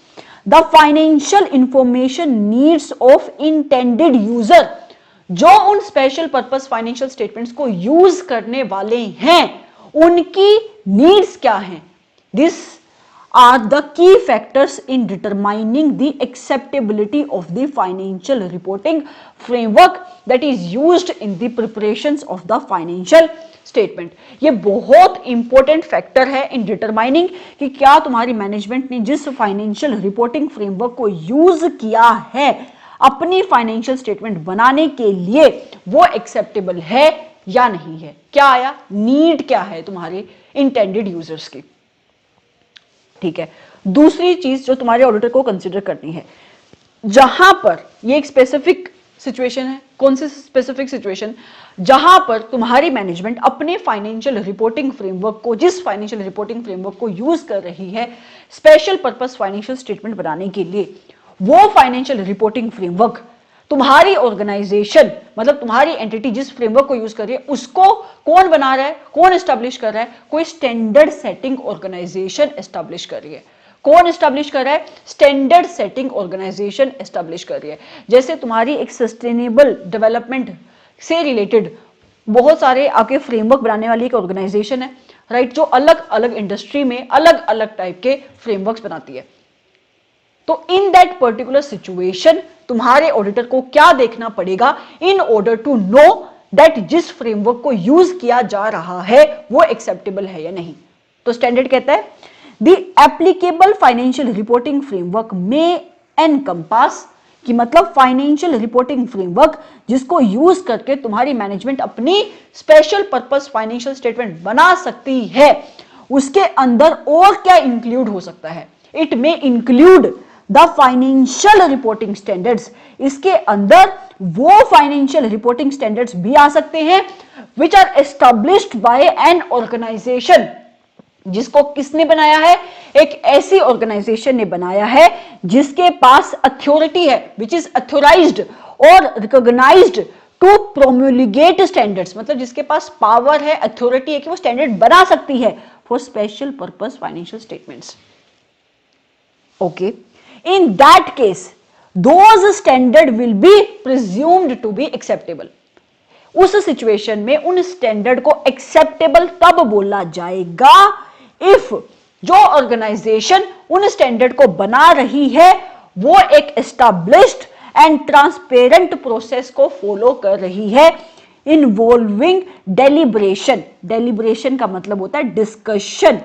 the financial information needs of intended user, जो उन स्पेशल पर्पस फाइनेंशियल स्टेटमेंट्स को use करने वाले हैं उनकी needs क्या हैं, this are the key factors in determining the acceptability of the financial reporting framework that is used in the preparations of the financial statement. ये बहुत इंपॉर्टेंट फैक्टर है इन डिटरमाइनिंग कि क्या तुम्हारी मैनेजमेंट ने जिस फाइनेंशियल रिपोर्टिंग फ्रेमवर्क को use किया है अपनी फाइनेंशियल स्टेटमेंट बनाने के लिए वो एक्सेप्टेबल है या नहीं है। क्या आया, नीड क्या है तुम्हारे इंटेंडेड यूजर्स की। ठीक है, दूसरी चीज जो तुम्हारे ऑडिटर को कंसिडर करनी है, जहां पर ये एक स्पेसिफिक सिचुएशन है, कौन सी स्पेसिफिक सिचुएशन, जहां पर तुम्हारी मैनेजमेंट अपने फाइनेंशियल रिपोर्टिंग फ्रेमवर्क को, जिस फाइनेंशियल रिपोर्टिंग फ्रेमवर्क को यूज कर रही है स्पेशल पर्पस फाइनेंशियल स्टेटमेंट बनाने के लिए, वो फाइनेंशियल रिपोर्टिंग फ्रेमवर्क तुम्हारी ऑर्गेनाइजेशन, मतलब तुम्हारी एंटिटी जिस फ्रेमवर्क को यूज कर रही है उसको कौन बना रहा है, कौन एस्टैब्लिश कर रहा है, कोई स्टैंडर्ड सेटिंग ऑर्गेनाइजेशन एस्टैब्लिश कर रही है। कौन एस्टैब्लिश कर रहा है, स्टैंडर्ड सेटिंग ऑर्गेनाइजेशन एस्टैब्लिश कर रही है। जैसे तुम्हारी एक सस्टेनेबल डेवलपमेंट से रिलेटेड बहुत सारे आपके फ्रेमवर्क बनाने वाली एक ऑर्गेनाइजेशन है, राइट, जो अलग अलग इंडस्ट्री में अलग अलग टाइप के फ्रेमवर्क्स बनाती है। तो इन दैट पर्टिकुलर सिचुएशन तुम्हारे ऑडिटर को क्या देखना पड़ेगा in order to know that जिस फ्रेमवर्क को यूज किया जा रहा है वो एक्सेप्टेबल है या नहीं। तो स्टैंडर्ड कहता है the applicable financial reporting framework में एनकम्पास, कि मतलब फाइनेंशियल रिपोर्टिंग फ्रेमवर्क जिसको यूज करके तुम्हारी मैनेजमेंट अपनी स्पेशल पर्पस फाइनेंशियल स्टेटमेंट बना सकती है, उसके अंदर और क्या इंक्लूड हो सकता है। It may include the financial reporting standards, इसके अंदर वो फाइनेंशियल रिपोर्टिंग स्टैंडर्ड्स भी आ सकते हैं which are established by an organisation, जिसको किसने बनाया है, एक ऐसी ऑर्गेनाइजेशन ने बनाया है जिसके पास अथॉरिटी है, विच इज अथोराइज्ड और रिकॉग्नाइज्ड टू प्रोम्युलिगेट स्टैंडर्ड्स, मतलब जिसके पास पावर है, अथॉरिटी है कि वो स्टैंडर्ड बना सकती है for special purpose financial statements. Okay, in that case those standard will be presumed to be acceptable। उस सिचुएशन में उन स्टैंडर्ड को एक्सेप्टेबल तब बोला जाएगा इफ जो ऑर्गेनाइजेशन उन स्टैंडर्ड को बना रही है वो एक एस्टैब्लिश्ड एंड ट्रांसपेरेंट प्रोसेस को फॉलो कर रही है इन्वॉल्विंग डेलिब्रेशन। डेलिब्रेशन का मतलब होता है discussion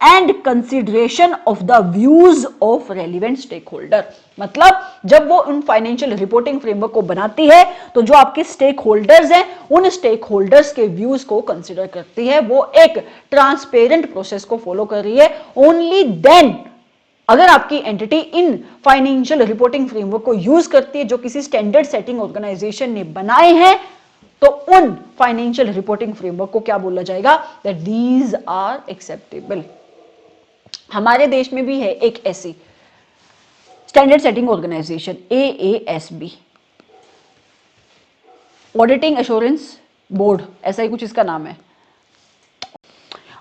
and consideration of the views of relevant stakeholder. मतलब जब वो उन फाइनेंशियल रिपोर्टिंग फ्रेमवर्क को बनाती है तो जो आपके स्टेक होल्डर्स हैं उन स्टेक होल्डर्स के व्यूज को कंसिडर करती है, वो एक ट्रांसपेरेंट प्रोसेस को फॉलो कर रही है। ओनली देन अगर आपकी entity in financial reporting framework को यूज करती है जो किसी स्टैंडर्ड सेटिंग ऑर्गेनाइजेशन ने बनाए हैं, तो उन फाइनेंशियल रिपोर्टिंग फ्रेमवर्क को क्या बोला जाएगा, दैट दीज आर एक्सेप्टेबल। हमारे देश में भी है एक ऐसी standard setting organisation AASB, auditing assurance board, ऐसा ही कुछ इसका नाम है।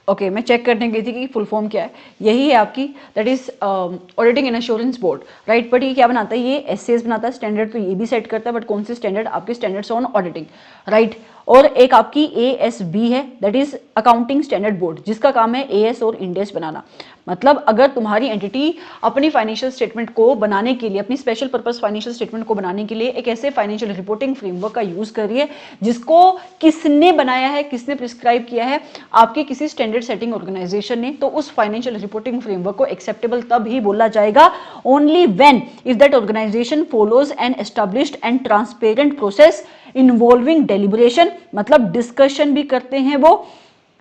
ओके, मैं चेक करने गई थी कि फुल फॉर्म क्या है, यही है आपकी, that is auditing and assurance board, right. But ये क्या बनाता है, ये SAs बनाता है, स्टैंडर्ड तो ये भी सेट करता है, बट कौन से स्टैंडर्ड, आपके स्टैंडर्ड्स ऑन ऑडिटिंग, राइट। और एक आपकी ASB है, that is accounting standard board, जिसका काम है AS और इंडेस बनाना। मतलब अगर तुम्हारी एंटिटी अपनी फाइनेंशियल स्टेटमेंट को बनाने के लिए, अपनी स्पेशल पर्पस फाइनेंशियल स्टेटमेंट को बनाने के लिए एक ऐसे फाइनेंशियल रिपोर्टिंग फ्रेमवर्क का यूज कर रही है जिसको किसने बनाया है, किसने प्रिस्क्राइब किया है, आपके किसी स्टैंडर्ड सेटिंग ऑर्गेनाइजेशन ने, तो उस फाइनेंशियल रिपोर्टिंग फ्रेमवर्क को एक्सेप्टेबल तब ही बोला जाएगा only when if that organisation follows an established and transparent process involving deliberation, मतलब डिस्कशन भी करते हैं, वो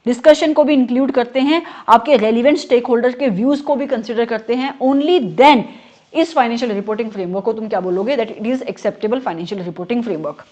डिस्कशन को भी इंक्लूड करते हैं, आपके रेलिवेंट स्टेक होल्डर के व्यूज को भी कंसिडर करते हैं। ओनली देन इस फाइनेंशियल रिपोर्टिंग फ्रेमवर्क को तुम क्या बोलोगे, that it is acceptable financial reporting framework,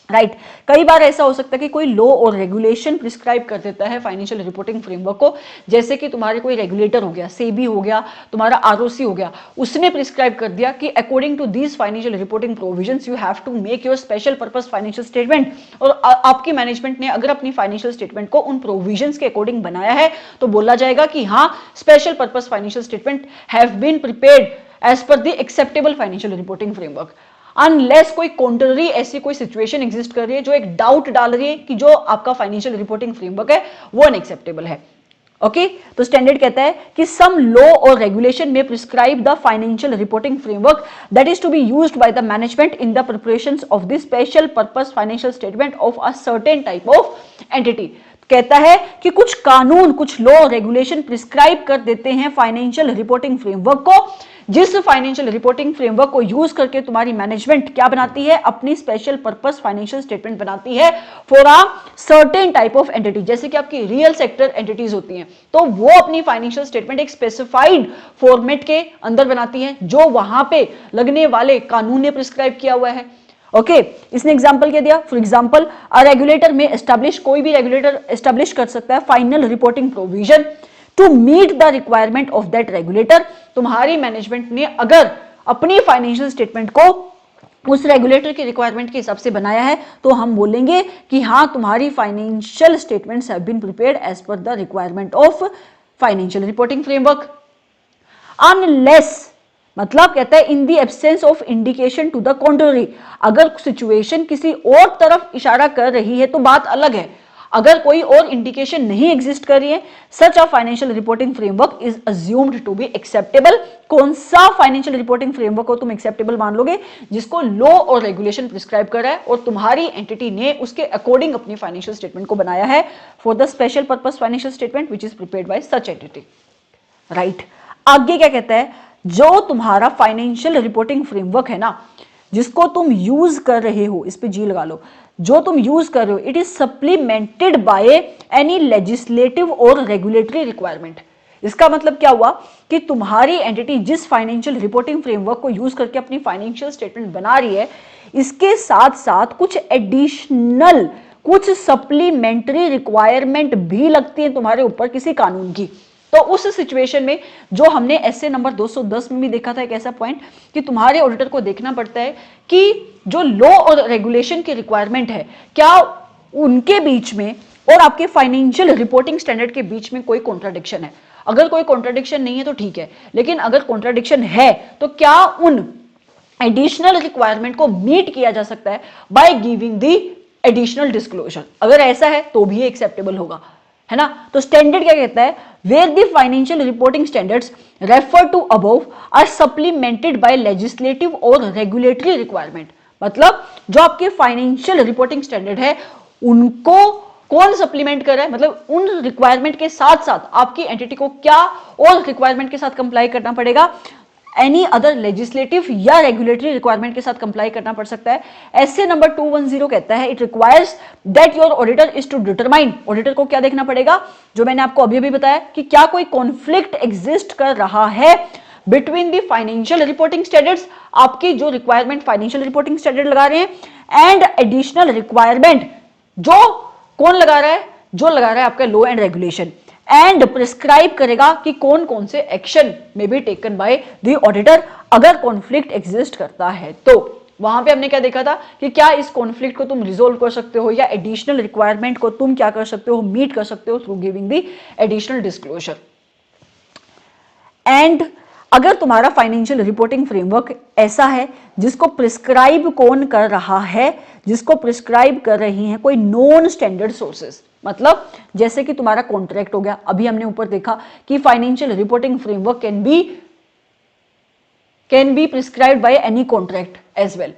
right. कई बार ऐसा हो सकता है कि कोई लॉ और रेगुलेशन प्रिस्क्राइब कर देता है फाइनेंशियल रिपोर्टिंग फ्रेमवर्क को, जैसे कि तुम्हारे कोई रेगुलेटर हो गया, सेबी हो गया, तुम्हारा ROC हो गया, उसने प्रिस्क्राइब कर दिया कि according to these financial reporting provisions you have to make your special purpose financial statement. और आपकी मैनेजमेंट ने अगर अपनी फाइनेंशियल स्टेटमेंट को उन प्रोविजंस के अकॉर्डिंग बनाया है तो बोला जाएगा कि हाँ, special purpose financial statement have been prepared as per the acceptable financial reporting framework. Unless कोई कॉन्ट्ररी ऐसी कोई सिचुएशन एग्जिस्ट कर रही है जो एक डाउट डाल रही है कि जो आपका फाइनेंशियल रिपोर्टिंग फ्रेमवर्क है वो अनएक्सेप्टेबल है, ओके तो स्टैंडर्ड कहता है कि सम लॉ और रेगुलेशन में prescribe the financial reporting framework that is to be used by the management in the preparation of the special purpose financial statement of a certain type of entity. कहता है कि कुछ कानून, कुछ law regulation prescribe कर देते हैं financial reporting framework को, जिस फाइनेंशियल रिपोर्टिंग फ्रेमवर्क को यूज करके तुम्हारी मैनेजमेंट क्या बनाती है, अपनी स्पेशल पर्पस फाइनेंशियल स्टेटमेंट बनाती है for a certain type of entity. जैसे कि आपकी रियल सेक्टर एंटिटीज होती हैं, तो वो अपनी फाइनेंशियल स्टेटमेंट एक स्पेसिफाइड फॉर्मेट के अंदर बनाती है जो वहां पे लगने वाले कानून ने प्रिस्क्राइब किया हुआ है। ओके इसने एग्जांपल क्या दिया, फॉर एग्जांपल अ रेगुलेटर में एस्टैब्लिश, कोई भी रेगुलेटर एस्टैब्लिश कर सकता है final reporting provision to meet the requirement of that regulator. तुम्हारी मैनेजमेंट ने अगर अपनी फाइनेंशियल स्टेटमेंट को उस रेगुलेटर की रिक्वायरमेंट के हिसाब से बनाया है तो हम बोलेंगे कि हाँ तुम्हारी financial statements have been prepared as per the requirement of financial reporting framework. Unless मतलब कहता है in the absence of indication to the contrary, अगर सिचुएशन किसी और तरफ इशारा कर रही है तो बात अलग है। अगर कोई और इंडिकेशन नहीं एग्जिस्ट कर रही है, such a financial reporting framework is assumed to be acceptable. कौन सा फाइनेंशियल रिपोर्टिंग फ्रेमवर्क को तुम एक्सेप्टेबल मान लोगे, जिसको लॉ और रेगुलेशन प्रिस्क्राइब कर रहा है और तुम्हारी एंटिटी ने उसके अकॉर्डिंग अपनी फाइनेंशियल स्टेटमेंट को बनाया है for the special purpose financial statement which is prepared by such entity. Right, आगे क्या कहता है, जो तुम्हारा फाइनेंशियल रिपोर्टिंग फ्रेमवर्क है ना, जिसको तुम यूज कर रहे हो, इस पे जी लगा लो, जो तुम यूज कर रहे हो, it is supplemented by any legislative और रेगुलेटरी रिक्वायरमेंट। इसका मतलब क्या हुआ कि तुम्हारी एंटिटी जिस फाइनेंशियल रिपोर्टिंग फ्रेमवर्क को यूज करके अपनी फाइनेंशियल स्टेटमेंट बना रही है, इसके साथ साथ कुछ एडिशनल, कुछ सप्लीमेंट्री रिक्वायरमेंट भी लगती है तुम्हारे ऊपर किसी कानून की। तो उस सिचुएशन में जो हमने एसए नंबर 210 में भी देखा था एक ऐसा पॉइंट कि तुम्हारे ऑडिटर को देखना पड़ता है कि जो लॉ और रेगुलेशन की रिक्वायरमेंट है, क्या उनके बीच में और आपके फाइनेंशियल रिपोर्टिंग स्टैंडर्ड के बीच में कोई कॉन्ट्राडिक्शन है। अगर कोई कॉन्ट्राडिक्शन नहीं है तो ठीक है, लेकिन अगर कॉन्ट्राडिक्शन है तो क्या उन एडिशनल रिक्वायरमेंट को मीट किया जा सकता है by giving the additional disclosure. अगर ऐसा है तो भी एक्सेप्टेबल होगा, है ना। तो स्टैंडर्ड क्या कहता है, where the financial reporting standards refer to above are supplemented by legislative और रेगुलेटरी रिक्वायरमेंट। मतलब जो आपके फाइनेंशियल रिपोर्टिंग स्टैंडर्ड है उनको कौन सप्लीमेंट कर रहा है, मतलब उन रिक्वायरमेंट के साथ साथ आपकी एंटिटी को क्या और रिक्वायरमेंट के साथ कंप्लाई करना पड़ेगा, एनी अदर लेजिस्लेटिव या रेगुलेटरी रिक्वायरमेंट के साथ कंप्लाई करना पड़ सकता है। एसए नंबर 210 कहता है it requires that your auditor is to determine, auditor को क्या देखना पड़ेगा, जो मैंने आपको अभी अभी बताया कि क्या कोई कॉन्फ्लिक्ट एग्जिस्ट कर रहा है between the financial reporting standards, आपकी जो रिक्वायरमेंट फाइनेंशियल रिपोर्टिंग स्टैंडर्ड लगा रहे हैं, एंड एडिशनल रिक्वायरमेंट जो कौन लगा रहा है, जो लगा रहा है आपका law and regulation, and prescribe करेगा कि कौन कौन से एक्शन में be taken by the auditor अगर कॉन्फ्लिक्ट एग्जिस्ट करता है। तो वहां पे हमने क्या देखा था कि क्या इस कॉन्फ्लिक्ट को तुम रिजोल्व कर सकते हो या एडिशनल रिक्वायरमेंट को तुम क्या कर सकते हो, मीट कर सकते हो through giving the additional disclosure. And अगर तुम्हारा फाइनेंशियल रिपोर्टिंग फ्रेमवर्क ऐसा है जिसको प्रिस्क्राइब कौन कर रहा है, जिसको प्रिस्क्राइब कर रही हैं कोई नॉन स्टैंडर्ड सोर्सेज, मतलब जैसे कि तुम्हारा कॉन्ट्रैक्ट हो गया, अभी हमने ऊपर देखा कि financial reporting framework can be prescribed by any contract as well,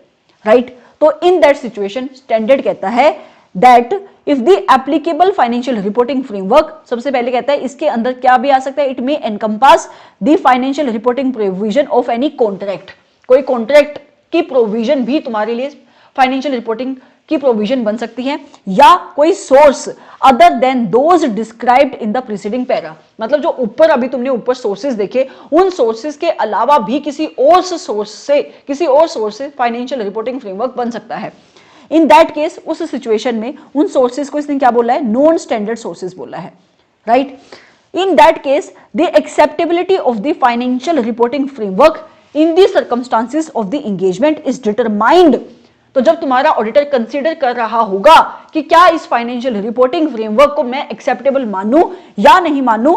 right. तो इन दैट सिचुएशन स्टैंडर्ड कहता है that if the applicable financial reporting framework, सबसे पहले कहता है इसके अंदर क्या भी आ सकता है, it may encompass the financial reporting provision of any contract, कोई कॉन्ट्रैक्ट की प्रोविजन भी तुम्हारे लिए फाइनेंशियल रिपोर्टिंग की प्रोविजन बन सकती है, या कोई source other than those described in the preceding para, मतलब जो ऊपर अभी तुमने ऊपर सोर्सेज देखे उन सोर्सेज के अलावा भी किसी और सोर्स से फाइनेंशियल रिपोर्टिंग फ्रेमवर्क बन सकता है। इन दैट केस उस सिचुएशन में उन सोर्सेज को इसने क्या बोला है, नॉन स्टैंडर्ड सोर्सेज बोला है, right. In that case the acceptability of the financial reporting framework in the circumstances of the engagement is determined. तो जब तुम्हारा ऑडिटर कंसीडर कर रहा होगा कि क्या इस फाइनेंशियल रिपोर्टिंग फ्रेमवर्क को मैं एक्सेप्टेबल मानूं या नहीं मानूं,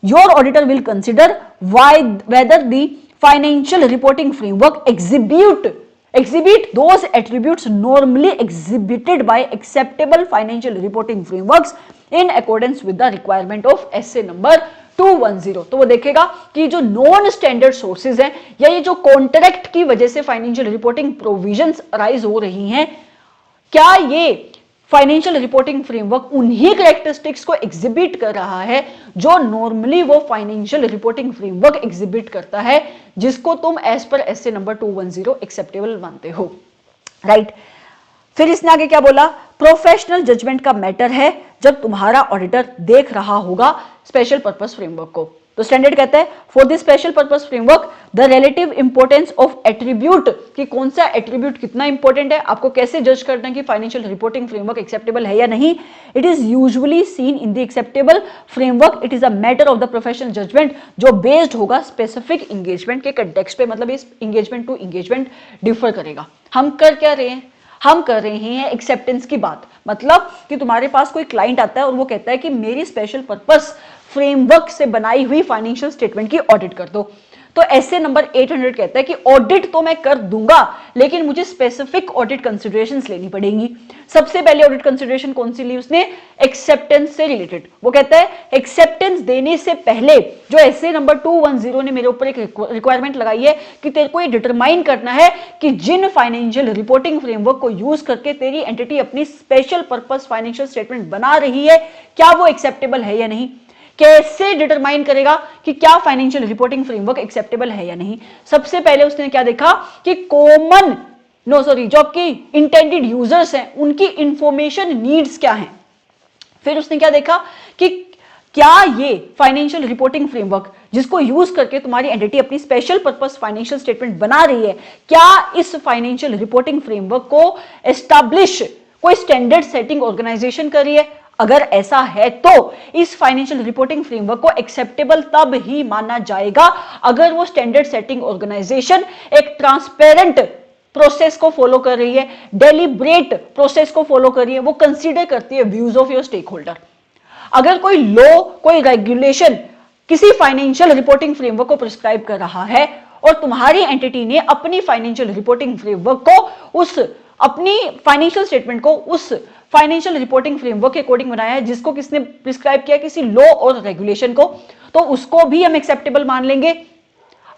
your auditor will consider whether the financial reporting framework exhibit exhibit those attributes normally exhibited by acceptable financial reporting frameworks in accordance with the requirement of essay number 210। तो वो देखेगा कि जो नॉन स्टैंडर्ड सोर्सेज हैं या ये जो contract की वजह से फाइनेंशियल रिपोर्टिंग प्रोविजंस अराइज हो रही हैं, क्या ये फाइनेंशियल रिपोर्टिंग फ्रेमवर्क उन्हीं कैरेक्टरिस्टिक्स को एग्जिबिट कर रहा है जो नॉर्मली वो फाइनेंशियल रिपोर्टिंग फ्रेमवर्क एग्जिबिट करता है, जिसको तुम as per SA number 210 acceptable मानते हो, राइट। फिर इसने आगे क्या बोला, प्रोफेशनल जजमेंट का मैटर है जब तुम्हारा ऑडिटर देख रहा होगा स्पेशल पर्पस फ्रेमवर्क को। तो स्टैंडर्ड कहता है for this special purpose framework the relative importance of attribute, कि कौन सा एट्रीब्यूट कितना इंपॉर्टेंट है, आपको कैसे जज करना है कि फाइनेंशियल रिपोर्टिंग फ्रेमवर्क एक्सेप्टेबल है या नहीं। It is usually seen in the acceptable framework, it is a matter of the professional judgement, जो बेस्ड होगा स्पेसिफिक इंगेजमेंट के कंटेक्स्ट पे, मतलब इस इंगेजमेंट टू इंगेजमेंट डिफर करेगा। हम कर क्या रहे हैं, हम कर रहे हैं एक्सेप्टेंस की बात, मतलब कि तुम्हारे पास कोई क्लाइंट आता है और वो कहता है कि मेरी स्पेशल पर्पस फ्रेमवर्क से बनाई हुई फाइनेंशियल स्टेटमेंट की ऑडिट कर दो। तो ऐसे नंबर 800 कहता है कि ऑडिट तो मैं कर दूंगा, लेकिन मुझे स्पेसिफिक ऑडिट कंसिडरेशंस लेनी पड़ेंगी। सबसे पहले ऑडिट कंसिडरेशन कौन सी ली उसने, एक्सेप्टेंस से रिलेटेड। वो कहता है एक्सेप्टेंस देने से पहले जो ऐसे नंबर 210 ने मेरे ऊपर एक रिक्वायरमेंट लगाई है कि तेरे को ये डिटरमाइन करना है कि जिन फाइनेंशियल रिपोर्टिंग फ्रेमवर्क को यूज करके तेरी एंटिटी अपनी स्पेशल पर्पस फाइनेंशियल स्टेटमेंट बना रही है, क्या वो एक्सेप्टेबल है या नहीं। कैसे डिटरमाइन करेगा कि क्या फाइनेंशियल रिपोर्टिंग फ्रेमवर्क एक्सेप्टेबल है या नहीं। सबसे पहले उसने क्या देखा कि जो आपकी इंटेंडेड यूजर्स हैं उनकी इंफॉर्मेशन नीड्स क्या हैं। फिर उसने क्या देखा कि क्या ये फाइनेंशियल रिपोर्टिंग फ्रेमवर्क जिसको यूज करके तुम्हारी एंटिटी अपनी स्पेशल पर्पस फाइनेंशियल स्टेटमेंट बना रही है, क्या इस फाइनेंशियल रिपोर्टिंग फ्रेमवर्क को एस्टैब्लिश कोई स्टैंडर्ड सेटिंग ऑर्गेनाइजेशन कर रही है। अगर ऐसा है तो इस फाइनेंशियल रिपोर्टिंग फ्रेमवर्क को एक्सेप्टेबल तब ही माना जाएगा अगर वो स्टैंडर्ड सेटिंग ऑर्गेनाइजेशन एक ट्रांसपेरेंट प्रोसेस को फॉलो कर रही है, डेलिब्रेट प्रोसेस को फॉलो कर रही है, वो कंसीडर करती है views of your stakeholder. अगर कोई लॉ, कोई रेगुलेशन किसी फाइनेंशियल रिपोर्टिंग फ्रेमवर्क को प्रिस्क्राइब कर रहा है और तुम्हारी एंटिटी ने अपनी फाइनेंशियल रिपोर्टिंग फ्रेमवर्क को अपनी फाइनेंशियल स्टेटमेंट को उस फाइनेंशियल रिपोर्टिंग फ्रेमवर्क के अकॉर्डिंग बनाया है जिसको किसने प्रिस्क्राइब किया, किसी लॉ और रेगुलेशन को, तो उसको भी हम एक्सेप्टेबल मान लेंगे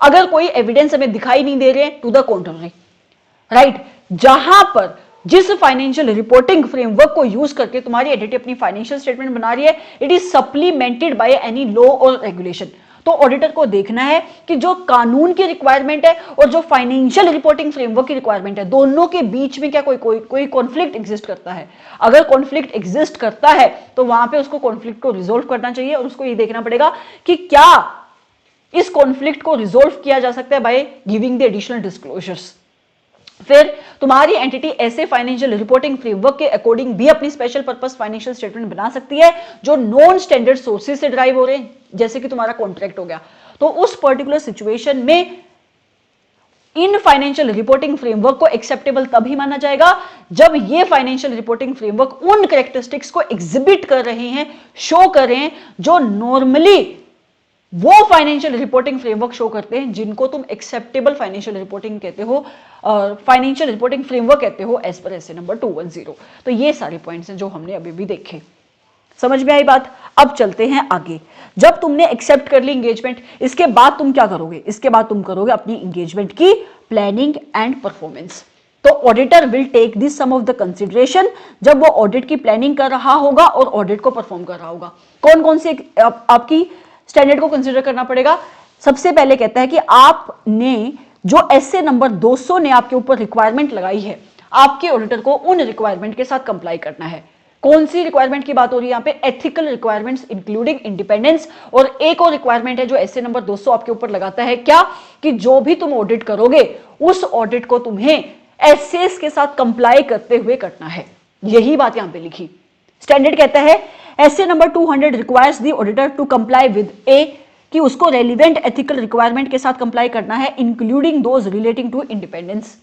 अगर कोई एविडेंस हमें दिखाई नहीं दे रहे टू द कॉन्ट्ररी, राइट। जहां पर जिस फाइनेंशियल रिपोर्टिंग फ्रेमवर्क को यूज करके तुम्हारी एंटिटी अपनी फाइनेंशियल स्टेटमेंट बना रही है, it is supplemented by any law और रेगुलेशन। तो ऑडिटर को देखना है कि जो कानून की रिक्वायरमेंट है और जो फाइनेंशियल रिपोर्टिंग फ्रेमवर्क की रिक्वायरमेंट है, दोनों के बीच में क्या कोई कॉन्फ्लिक्ट एग्जिस्ट करता है। अगर कॉन्फ्लिक्ट एग्जिस्ट करता है तो वहां पे उसको कॉन्फ्लिक्ट को रिजोल्व करना चाहिए और उसको ये देखना पड़ेगा कि क्या इस कॉन्फ्लिक्ट को रिजोल्व किया जा सकता है by giving the additional disclosures. फिर तुम्हारी एंटिटी ऐसे फाइनेंशियल रिपोर्टिंग फ्रेमवर्क के अकॉर्डिंग भी अपनी स्पेशल पर्पस फाइनेंशियल स्टेटमेंट बना सकती है जो नॉन स्टैंडर्ड सोर्सेज से ड्राइव हो रहे हैं, जैसे कि तुम्हारा कॉन्ट्रैक्ट हो गया। तो उस पर्टिकुलर सिचुएशन में इन फाइनेंशियल रिपोर्टिंग फ्रेमवर्क को एक्सेप्टेबल तभी माना जाएगा जब ये फाइनेंशियल रिपोर्टिंग फ्रेमवर्क उन कैरेक्टरिस्टिक्स को एग्जिबिट कर रहे हैं, शो कर रहे हैं जो नॉर्मली वो फाइनेंशियल रिपोर्टिंग फ्रेमवर्क शो करते हैं जिनको तुम एक्सेप्टेबल फाइनेंशियल रिपोर्टिंग कहते हो, फाइनेंशियल रिपोर्टिंग फ्रेमवर्क कहते हो एज पर एसए नंबर 210। तो ये सारे पॉइंट्स हैं जो हमने अभी भी देखे। समझ में आई बात। अब चलते हैं आगे। जब तुमने एक्सेप्ट कर ली इंगेजमेंट, इसके बाद तुम क्या करोगे, इसके बाद तुम करोगे अपनी इंगेजमेंट की प्लानिंग एंड परफॉर्मेंस। तो auditor will take this some of the consideration जब वो ऑडिट की प्लानिंग कर रहा होगा और ऑडिट को परफॉर्म कर रहा होगा। कौन कौन से आपकी स्टैंडर्ड को कंसीडर करना पड़ेगा। सबसे पहले कहता है कि आपने जो एसए नंबर 200 ने आपके ऊपर रिक्वायरमेंट लगाई है, आपके ऑडिटर को उन रिक्वायरमेंट के साथ कंप्लाई करना है। कौन सी रिक्वायरमेंट की बात हो रही है यहाँ पे, एथिकल रिक्वायरमेंट्स इंक्लूडिंग इंडिपेंडेंस। और एक और रिक्वायरमेंट है जो एसए नंबर 200 आपके ऊपर लगाता है, क्या कि जो भी तुम ऑडिट करोगे उस ऑडिट को तुम्हें एसएस के साथ कंप्लाई करते हुए करना है। यही बात यहां पे लिखी। स्टैंडर्ड कहता है SA number 200 requires the auditor to comply with a, कि उसको रेलिवेंट एथिकल रिक्वायरमेंट के साथ कंप्लाई करना है, including those relating to independence.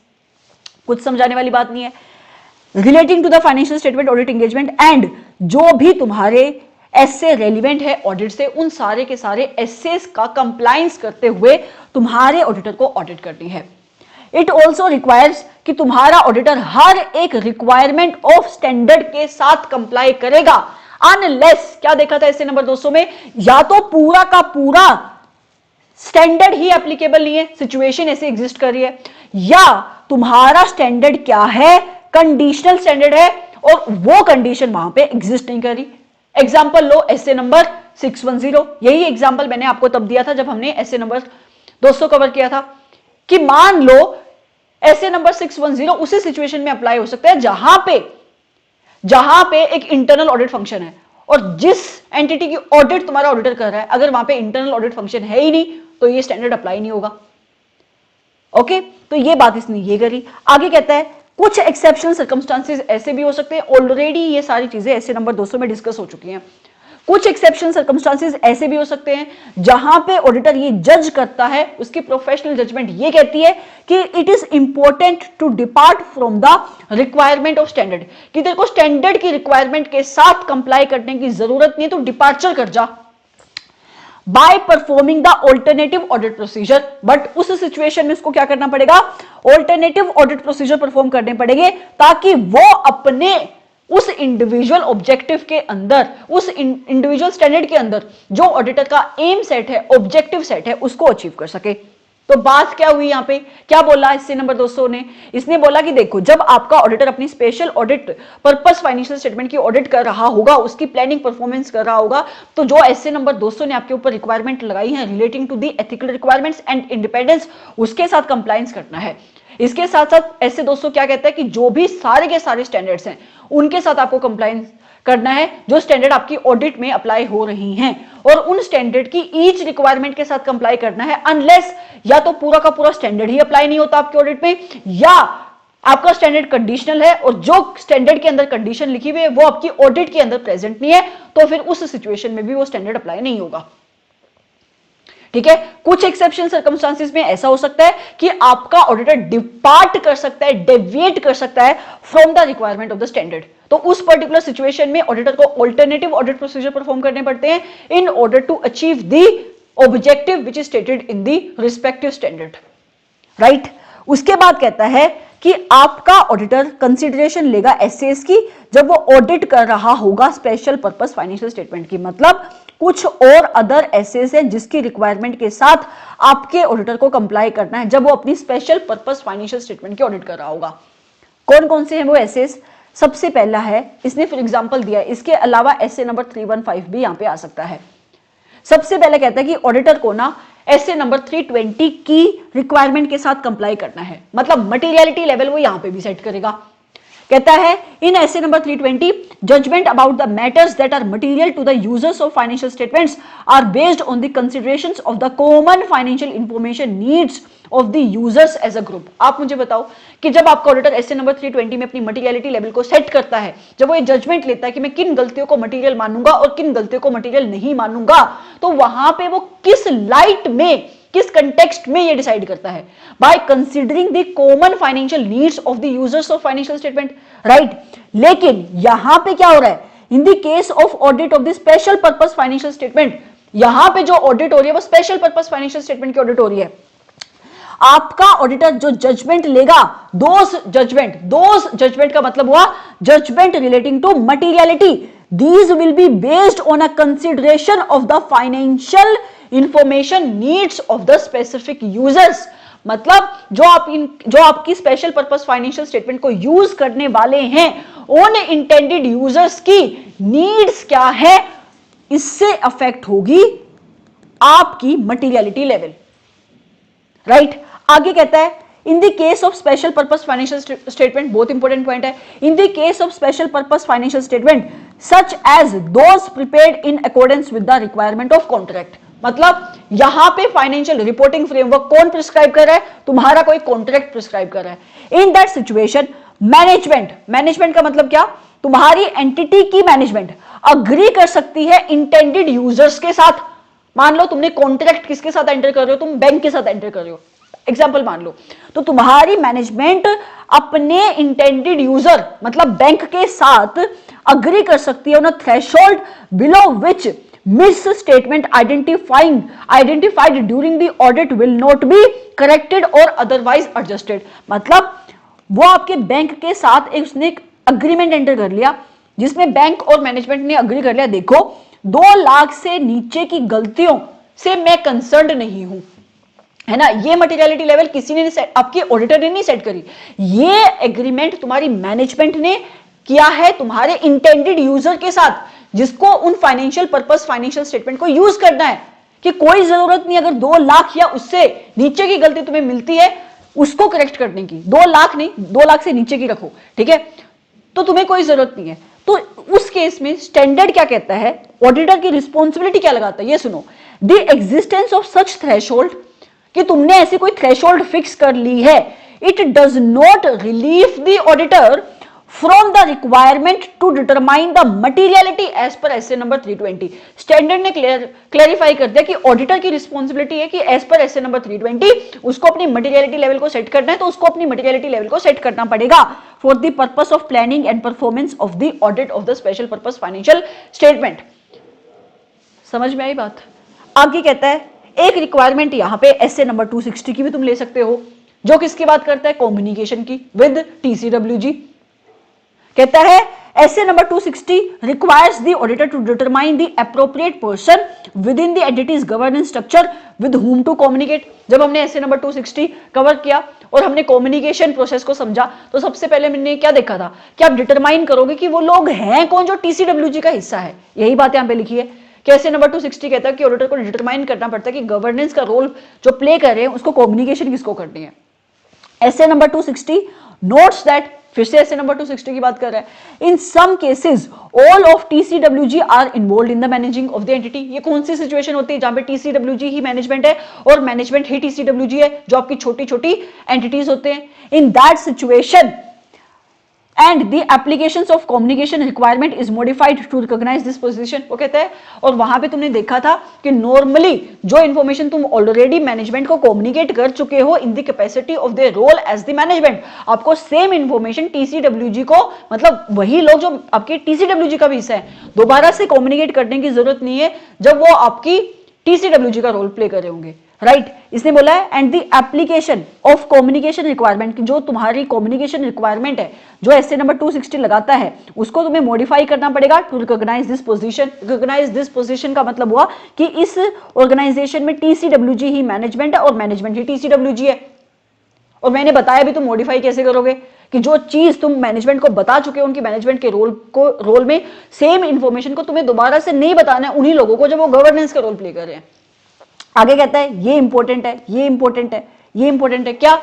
कुछ समझाने वाली बात नहीं है। Relating to the financial statement audit engagement and जो भी तुम्हारे एसए रेलिवेंट है ऑडिट से, उन सारे के सारे एसएस का कंप्लायंस करते हुए तुम्हारे ऑडिटर को ऑडिट करनी है। इट ऑल्सो रिक्वायर्स कि तुम्हारा ऑडिटर हर एक रिक्वायरमेंट ऑफ स्टैंडर्ड के साथ कंप्लाई करेगा, अनलेस क्या देखा था ऐसे नंबर 200 में, या तो पूरा का पूरा स्टैंडर्ड ही एप्लीकेबल नहीं है, सिचुएशन ऐसे एग्जिस्ट कर रही है, या तुम्हारा स्टैंडर्ड क्या है, कंडीशनल स्टैंडर्ड है और वो कंडीशन वहां पे एग्जिस्ट नहीं कर रही। एग्जांपल लो एसए नंबर 610, यही एग्जांपल मैंने आपको तब दिया था जब हमने एसए नंबर 200 कवर किया था, कि मान लो एसए नंबर 610 उसी सिचुएशन में अप्लाई हो सकता है जहां पे एक इंटरनल ऑडिट फंक्शन है, और जिस एंटिटी की ऑडिट तुम्हारा ऑडिटर कर रहा है, अगर वहां पे इंटरनल ऑडिट फंक्शन है ही नहीं तो ये स्टैंडर्ड अप्लाई नहीं होगा। ओके, तो ये बात इसने ये करी। आगे कहता है कुछ एक्सेप्शनल सर्कमस्टांसेस ऐसे भी हो सकते हैं, ऑलरेडी ये सारी चीजें ऐसे नंबर 200 में डिस्कस हो चुकी हैं। कुछ एक्सेप्शनल सर्कमस्टांसेस ऐसे भी हो सकते हैं जहां पे ऑडिटर ये जज करता है, उसकी प्रोफेशनल जजमेंट ये कहती है कि it is important to depart from the requirement of standard, कि तेरे को स्टैंडर्ड की रिक्वायरमेंट के साथ कंप्लाई करने की जरूरत नहीं है, तो डिपार्चर कर जा by performing the alternative audit procedure. But उस सिचुएशन में उसको क्या करना पड़ेगा, ऑल्टरनेटिव ऑडिट प्रोसीजर परफॉर्म करने पड़ेंगे, ताकि वो अपने उस इंडिविजुअल ऑब्जेक्टिव के अंदर, उस इंडिविजुअल स्टैंडर्ड के अंदर जो ऑडिटर का एम सेट है, ऑब्जेक्टिव सेट है, उसको अचीव कर सके। तो बात क्या हुई यहां पे, क्या बोला इससे नंबर 200 ने, इसने बोला कि देखो जब आपका ऑडिटर अपनी special audit purpose financial statement की ऑडिट कर रहा होगा, उसकी प्लानिंग परफॉर्मेंस कर रहा होगा, तो जो ऐसे नंबर 200 ने आपके ऊपर रिक्वायरमेंट लगाई है relating to the ethical requirements and independence, उसके साथ कंप्लायंस करना है। इसके साथ साथ ऐसे 200 क्या कहता है कि जो भी सारे के सारे स्टैंडर्ड्स हैं उनके साथ आपको कंप्लायंस करना है, जो स्टैंडर्ड आपकी ऑडिट में अप्लाई हो रही हैं, और उन स्टैंडर्ड की ईच रिक्वायरमेंट के साथ कंप्लाई करना है, अनलेस या तो पूरा का पूरा स्टैंडर्ड ही अप्लाई नहीं होता आपके ऑडिट में, या आपका स्टैंडर्ड कंडीशनल है और जो स्टैंडर्ड के अंदर कंडीशन लिखी हुई है वो आपकी ऑडिट के अंदर प्रेजेंट नहीं है, तो फिर उस सिचुएशन में भी वो स्टैंडर्ड अप्लाई नहीं होगा। ठीक है, कुछ एक्सेप्शनल सर्कमस्टांसेस में ऐसा हो सकता है कि आपका ऑडिटर डिपार्ट कर सकता है, डेविएट कर सकता है from the requirement of the standard, तो उस पर्टिकुलर सिचुएशन में ऑडिटर को ऑल्टरनेटिव ऑडिट प्रोसीजर परफॉर्म करने पड़ते हैं in order to achieve the objective which is stated in the respective standard. Right, उसके बाद कहता है कि आपका ऑडिटर कंसिडरेशन लेगा एसएस की जब वो ऑडिट कर रहा होगा स्पेशल पर्पस फाइनेंशियल स्टेटमेंट की, मतलब कुछ और अदर एसेस हैं जिसकी रिक्वायरमेंट के साथ आपके ऑडिटर को कंप्लाई करना है जब वो अपनी स्पेशल पर्पस फाइनेंशियल स्टेटमेंट की ऑडिट कर रहा होगा। कौन कौन से हैं वो एसेस, सबसे पहला है, इसने फिर एग्जांपल दिया है, इसके अलावा एसे नंबर 315 भी यहां पे आ सकता है। सबसे पहले कहता है कि ऑडिटर को ना एसे नंबर 320 की रिक्वायरमेंट के साथ कंप्लाई करना है, मतलब मटेरियलिटी लेवल वो यहां पे भी सेट करेगा। कहता है in SA number 320 judgment about the matters that are material to the users of financial statements are based on the considerations of the common financial information needs of the users as a group. आप मुझे बताओ कि जब आपका auditor एसे number 320 में अपनी materiality level को set करता है, जब वो ये जजमेंट लेता है कि मैं किन गलतियों को मटेरियल मानूंगा और किन गलतियों को मटेरियल नहीं मानूंगा, तो वहां पे वो किस लाइट में, किस कंटेक्स्ट में ये डिसाइड करता है, by considering the common financial needs of the users of financial statement. Right, लेकिन यहां पे क्या हो रहा है, in the case of audit of the special purpose financial statement, यहां पे जो ऑडिट हो रही है वो स्पेशल पर्पस फाइनेंशियल स्टेटमेंट की ऑडिट हो रही है। आपका ऑडिटर जो जजमेंट लेगा, दोस जजमेंट का मतलब हुआ judgement relating to materiality, these will be based on a consideration of the financial information needs of the specific users। मतलब जो आपकी स्पेशल पर्पस फाइनेंशियल स्टेटमेंट को यूज करने वाले हैं उन इंटेंडेड यूजर्स की नीड्स क्या है, इससे अफेक्ट होगी आपकी मटेरियलिटी लेवल। राइट, आगे कहता है in the case of special purpose financial statement, बहुत इंपॉर्टेंट पॉइंट है, in the case of special purpose financial statement such as those prepared in accordance with the requirement of contract, मतलब यहां पे financial reporting framework कौन prescribe कर रहा है, तुम्हारा कोई कॉन्ट्रैक्ट प्रिस्क्राइब कर रहा है। इन दैट सिचुएशन मैनेजमेंट का मतलब क्या, तुम्हारी एंटिटी की मैनेजमेंट अग्री कर सकती है इंटेंडेड यूजर्स के साथ। मान लो तुमने कॉन्ट्रैक्ट किसके साथ एंटर कर रहे हो, तुम बैंक के साथ एंटर कर रहे हो, एग्जाम्पल मान लो, तो तुम्हारी मैनेजमेंट अपने इंटेंडेड यूजर मतलब बैंक के साथ अग्री कर सकती है on a threshold below which miss statement identified during the audit will not be corrected और अदरवाइज एडजस्टेड। मतलब वो आपके बैंक के साथ उसने एक अग्रीमेंट एंटर कर लिया जिसमें बैंक और मैनेजमेंट ने अग्री कर लिया, देखो 2 लाख से नीचे की गलतियों से मैं कंसर्न्ड नहीं हूं, है ना। ये मटेरियलिटी लेवल किसी ने आपके ऑडिटर ने नहीं सेट करी, ये एग्रीमेंट तुम्हारी मैनेजमेंट ने किया है तुम्हारे इंटेंडेड यूजर के साथ, जिसको उन फाइनेंशियल पर्पस फाइनेंशियल स्टेटमेंट को यूज करना है। कि कोई जरूरत नहीं अगर 2 लाख या उससे नीचे की गलती तुम्हें मिलती है उसको करेक्ट करने की, 2 लाख नहीं, 2 लाख से नीचे की रखो, ठीक है, तो तुम्हें कोई जरूरत नहीं है। तो उस केस में स्टैंडर्ड क्या कहता है, ऑडिटर की रिस्पॉन्सिबिलिटी क्या लगाता है, ये सुनो, the existence of such threshold, कि तुमने ऐसी कोई थ्रेशोल्ड फिक्स कर ली है, it does not relieve the auditor from the requirement to determine the materiality as per SA number 320। Standard ने क्लैरिफाई कर दिया कि ऑडिटर की रिस्पॉन्सिबिलिटी है कि एज पर एसए नंबर 320 उसको अपनी मटीरियलिटी लेवल को सेट करना है, तो उसको अपनी मटीरियलिटी लेवल को सेट करना पड़ेगा for the purpose of planning and performance of the audit of the special purpose financial statement. समझ में आई बात। आगे कहता है एक रिक्वायरमेंट यहां पे एसए नंबर 260 की भी तुम ले सकते हो, जो किसकी बात करता है, कम्युनिकेशन की विद टीसीडब्ल्यूजी। कहता है SA number 260 requires the auditor to determine the appropriate person within the entity's governance structure with whom to communicate. जब हमने एसए नंबर 260 कवर किया और हमने कम्युनिकेशन प्रोसेस को समझा, तो सबसे पहले मैंने क्या देखा था कि आप डिटरमाइन करोगे कि वो लोग हैं कौन जो टीसीडब्ल्यूजी का हिस्सा है। यही बात यहां पे लिखी है। कैसे नंबर 260 कहता है कि ऑडिटर को डिटरमाइन करना पड़ता है कि गवर्नेंस का रोल जो प्ले कर रहे हैं उसको कम्युनिकेशन किसको करनी है। एसए नंबर 260 नोट्स दैट, फिर से एसए नंबर 260 की बात कर रहा है, in some cases all of TCWG are involved in the managing of the entity. ये कौन सी सिचुएशन होती है जहां पे टीसीडब्ल्यूजी ही मैनेजमेंट है और मैनेजमेंट ही टीसीडब्ल्यूजी है, जो आपकी छोटी छोटी एंटिटीज होते हैं। इन that situation and the applications of communication requirement is modified to recognize this position। वो कहता है, और वहां पे तुमने देखा था कि नॉर्मली जो इंफॉर्मेशन तुम ऑलरेडी मैनेजमेंट को कम्युनिकेट कर चुके हो in the capacity of the role as the management, आपको सेम इंफॉर्मेशन टीसीडब्ल्यूजी को, मतलब वही लोग जो आपके टीसीडब्ल्यूजी का भी हिस्सा है, दोबारा से कम्युनिकेट करने की जरूरत नहीं है जब वो आपकी टीसीडब्ल्यूजी का रोल प्ले कर रहे होंगे, राइट। इसने बोला है and the application of communication requirement, की जो तुम्हारी कम्युनिकेशन रिक्वायरमेंट है जो एसए नंबर 260 लगाता है उसको तुम्हें मॉडिफाई करना पड़ेगा to recognise this position. Recognise this position का मतलब हुआ कि इस ऑर्गेनाइजेशन में टीसीडब्ल्यूजी ही मैनेजमेंट है और मैनेजमेंट ही टीसीडब्ल्यूजी है। और मैंने बताया भी तुम मॉडिफाई कैसे करोगे कि जो चीज तुम मैनेजमेंट को बता चुके हो उनकी मैनेजमेंट के रोल में सेम इंफॉर्मेशन को तुम्हें दोबारा से नहीं बताना है उन्हीं लोगों को जब वो गवर्नेंस का रोल प्ले कर रहे हैं। आगे कहता है ये इंपॉर्टेंट है, ये इंपॉर्टेंट है, ये इंपॉर्टेंट है, क्या,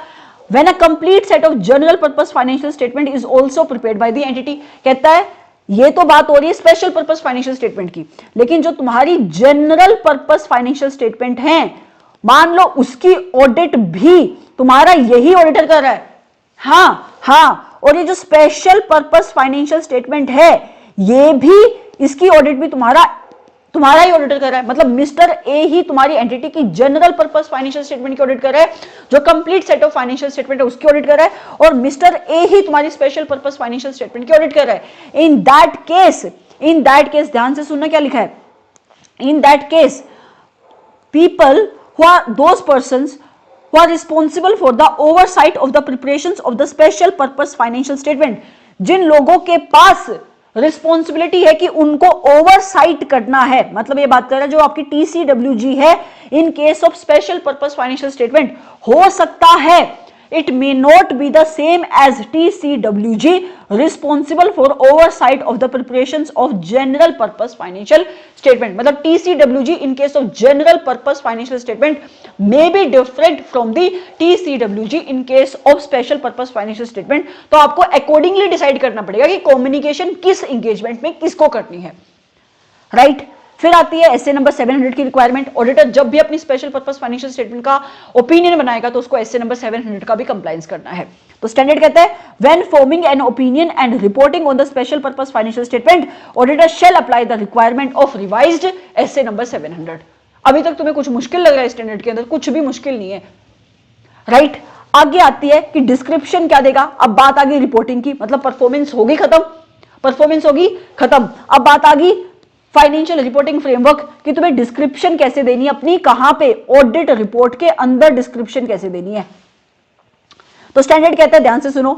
when a complete set of general purpose financial statement is also prepared by the entity. कहता है ये तो बात हो रही है स्पेशल पर्पस फाइनेंशियल स्टेटमेंट की, लेकिन जो तुम्हारी जनरल पर्पस फाइनेंशियल स्टेटमेंट है, मान लो उसकी ऑडिट भी तुम्हारा यही ऑडिटर कर रहा है, हाँ, और ये जो स्पेशल पर्पस फाइनेंशियल स्टेटमेंट है ये भी, इसकी ऑडिट भी तुम्हारा ही ऑडिटर कर रहा है। मतलब मिस्टर ए ही तुम्हारी एंटिटी की जनरल पर्पस फाइनेंशियल स्टेटमेंट की ऑडिट कर रहा है, जो complete set of financial statement है उसकी ऑडिट कर रहा है, और मिस्टर ए ही तुम्हारी स्पेशल पर्पस फाइनेंशियल स्टेटमेंट की ऑडिट कर रहा है। इन दैट केस ध्यान से सुनना क्या लिखा है, in that case people who are those persons who are responsible for the oversight of the preparations of the special purpose financial statement, जिन लोगों के पास रिस्पॉन्सिबिलिटी है कि उनको ओवरसाइट करना है, मतलब ये बात कर रहा है जो आपकी टीसीडब्ल्यूजी है in case of special purpose financial statement, हो सकता है it may not be the same as TCWG responsible for oversight of the preparations of general purpose financial statement। मतलब TCWG in case of general purpose financial statement may be different from the TCWG in case of special purpose financial statement। तो आपको accordingly decide करना पड़ेगा कि communication किस engagement में किसको करनी है, right? फिर आती है एसए नंबर 700 की रिक्वायरमेंट। ऑडिटर जब भी अपनी स्पेशल पर्पस फाइनेंशियल स्टेटमेंट का ओपिनियन बनाएगा तो उसको एसए नंबर 700 का भी कंप्लायंस करना है। तो स्टैंडर्ड कहता है when forming an opinion and reporting on the special purpose financial statement auditor shall apply the requirement of revised S A number 700। अभी तक तुम्हें कुछ मुश्किल लग रहा है स्टैंडर्ड के अंदर, कुछ भी मुश्किल नहीं है, राइट। आगे आती है कि डिस्क्रिप्शन क्या देगा। अब बात आ गई रिपोर्टिंग की, मतलब परफॉर्मेंस होगी खत्म, परफॉर्मेंस होगी खत्म। अब बात आ गई फाइनेंशियल रिपोर्टिंग फ्रेमवर्क कि तुम्हें डिस्क्रिप्शन कैसे देनी है अपनी, कहां पे, ऑडिट रिपोर्ट के अंदर डिस्क्रिप्शन कैसे देनी है। तो स्टैंडर्ड कहता है, ध्यान से सुनो,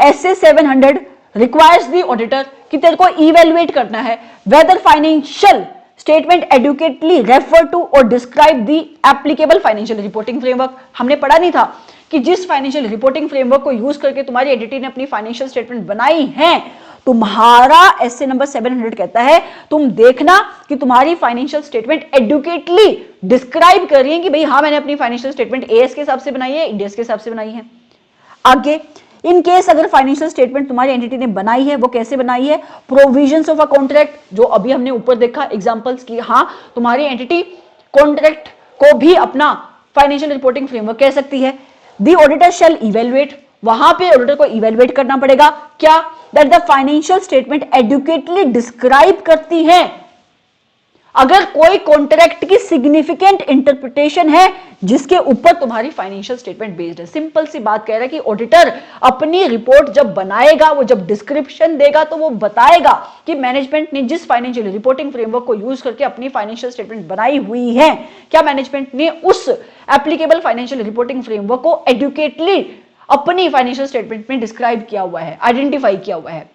SA 700 रिक्वायर्स द ऑडिटर कि तेरे को इवेलुएट करना है whether financial statement adequately refer to or describe the applicable financial reporting framework. हमने पढ़ा नहीं था कि जिस फाइनेंशियल रिपोर्टिंग फ्रेमवर्क को यूज करके तुम्हारी एंटिटी ने अपनी फाइनेंशियल स्टेटमेंट बनाई है, तुम्हारा एसए नंबर 700 कहता है तुम देखना कि तुम्हारी फाइनेंशियल स्टेटमेंट एडुकेटली डिस्क्राइब कर रही है कि भाई हाँ मैंने अपनी फाइनेंशियल स्टेटमेंट एएस के हिसाब से बनाई है, इंडियस के हिसाब से बनाई है। आगे इन केस अगर फाइनेंशियल स्टेटमेंट तुम्हारी एंटिटी ने बनाई है, वो कैसे बनाई है, प्रोविजंस ऑफ अ कॉन्ट्रैक्ट, जो अभी हमने ऊपर देखा एग्जांपल्स की, हाँ तुम्हारी एंटिटी कॉन्ट्रैक्ट को भी अपना फाइनेंशियल रिपोर्टिंग फ्रेमवर्क कह सकती है। द ऑडिटर शैल इवेलुएट, वहां पे ऑडिटर को इवेलुएट करना पड़ेगा क्या, that the financial statement adequately describe करती है अगर कोई कॉन्ट्रैक्ट की सिग्निफिकेंट इंटरप्रिटेशन है जिसके ऊपर तुम्हारी फाइनेंशियल स्टेटमेंट बेस्ड है। सिंपल सी बात कह रहा है कि ऑडिटर अपनी रिपोर्ट जब बनाएगा, वो जब डिस्क्रिप्शन देगा तो वो बताएगा कि मैनेजमेंट ने जिस फाइनेंशियल रिपोर्टिंग फ्रेमवर्क को यूज करके अपनी फाइनेंशियल स्टेटमेंट बनाई हुई है, क्या मैनेजमेंट ने उस एप्लीकेबल फाइनेंशियल रिपोर्टिंग फ्रेमवर्क को एडुकेटली अपनी फाइनेंशियल स्टेटमेंट में डिस्क्राइब किया हुआ है, आइडेंटिफाई किया हुआ है।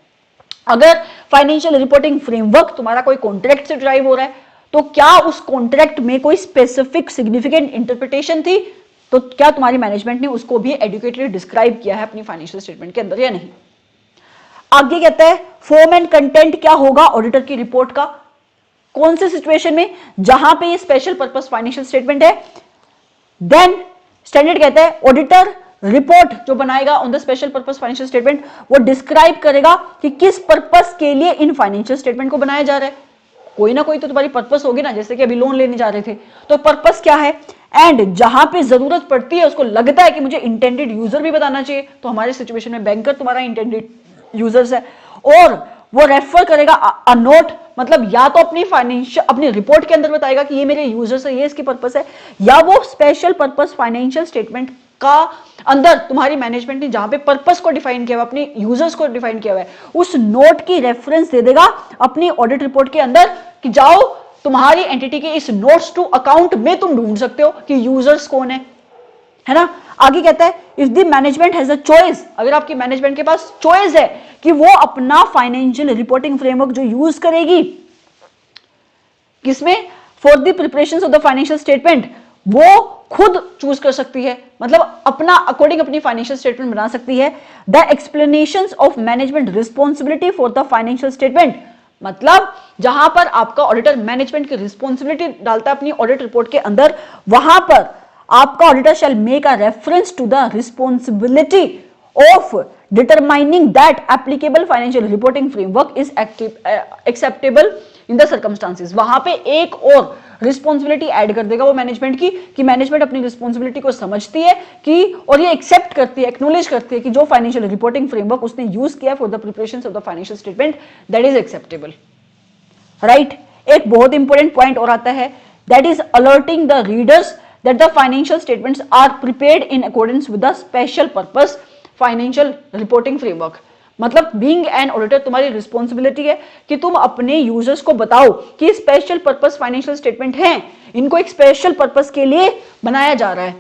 अगर फाइनेंशियल रिपोर्टिंग फ्रेमवर्क तुम्हारा कोई कॉन्ट्रैक्ट से ड्राइव हो रहा है तो क्या उस कॉन्ट्रैक्ट में कोई स्पेसिफिक सिग्निफिकेंट इंटरप्रिटेशन थी, तो क्या तुम्हारी मैनेजमेंट ने उसको भी एडुकेटली डिस्क्राइब किया है अपनी फाइनेंशियल स्टेटमेंट के अंदर या नहीं। आगे कहता है फॉर्म एंड कंटेंट क्या होगा ऑडिटर की रिपोर्ट का, कौन से सिचुएशन में, जहां पे ये स्पेशल पर्पस फाइनेंशियल स्टेटमेंट है। देन स्टैंडर्ड कहता है ऑडिटर रिपोर्ट जो बनाएगा on the special purpose financial statement, वो डिस्क्राइब करेगा कि किस पर्पस के लिए इन फाइनेंशियल स्टेटमेंट को बनाया जा रहा है। कोई ना कोई तो तुम्हारी पर्पस होगी ना, जैसे कि अभी लोन लेने जा रहे थे तो पर्पस क्या है, एंड जहां पे जरूरत पड़ती है उसको लगता है कि मुझे इंटेंडेड यूजर भी बताना चाहिए, तो हमारे सिचुएशन में बैंकर तुम्हारा इंटेंडेड यूजर्स है, और वो रेफर करेगा अ नोट, मतलब या तो अपनी फाइनेंशियल अपनी रिपोर्ट के अंदर बताएगा कि ये मेरे यूजर्स है, ये इसकी पर्पस है, या वो स्पेशल पर्पस फाइनेंशियल स्टेटमेंट का अंदर तुम्हारी मैनेजमेंट ने जहां पे पर्पस को डिफाइन किया हुआ, अपने यूजर्स को डिफाइन किया हुआ है, उस नोट की रेफरेंस दे देगा अपनी ऑडिट रिपोर्ट के अंदर कि जाओ तुम्हारी एंटिटी के इस नोट्स टू अकाउंट में तुम ढूंढ सकते हो कि यूजर्स कौन है ना। आगे कहता है if the management has a choice, अगर आपकी मैनेजमेंट के पास चॉइस है कि वो अपना फाइनेंशियल रिपोर्टिंग फ्रेमवर्क जो यूज करेगी किसमें, for the preparation of the financial statement, वो खुद चूज कर सकती है, मतलब अपना अकॉर्डिंग अपनी फाइनेंशियल स्टेटमेंट बना सकती है। The explanations of management responsibility for the financial statement, मतलब जहां पर आपका ऑडिटर मैनेजमेंट की रिस्पॉन्सिबिलिटी डालता है अपनी ऑडिट रिपोर्ट के अंदर, वहां पर आपका auditor shall make a reference to the responsibility of determining that applicable financial reporting framework is acceptable in the circumstances. वहां पे एक और रिस्पॉन्सिबिलिटी ऐड कर देगा वो मैनेजमेंट की, कि मैनेजमेंट अपनी रिस्पॉन्सिबिलिटी को समझती है कि और ये एक्सेप्ट करती है, एक्नॉलेज करती है कि जो फाइनेंशियल रिपोर्टिंग फ्रेमवर्क उसने यूज किया for the preparation of the financial statement that is acceptable, right. एक बहुत इंपॉर्टेंट पॉइंट और आता है, that is alerting the readers that the financial statements are prepared in accordance with the special purpose financial reporting framework. मतलब being an auditor तुम्हारी responsibility है कि तुम अपने यूजर्स को बताओ कि स्पेशल पर्पस फाइनेंशियल स्टेटमेंट हैं, इनको एक स्पेशल पर्पस के लिए बनाया जा रहा है,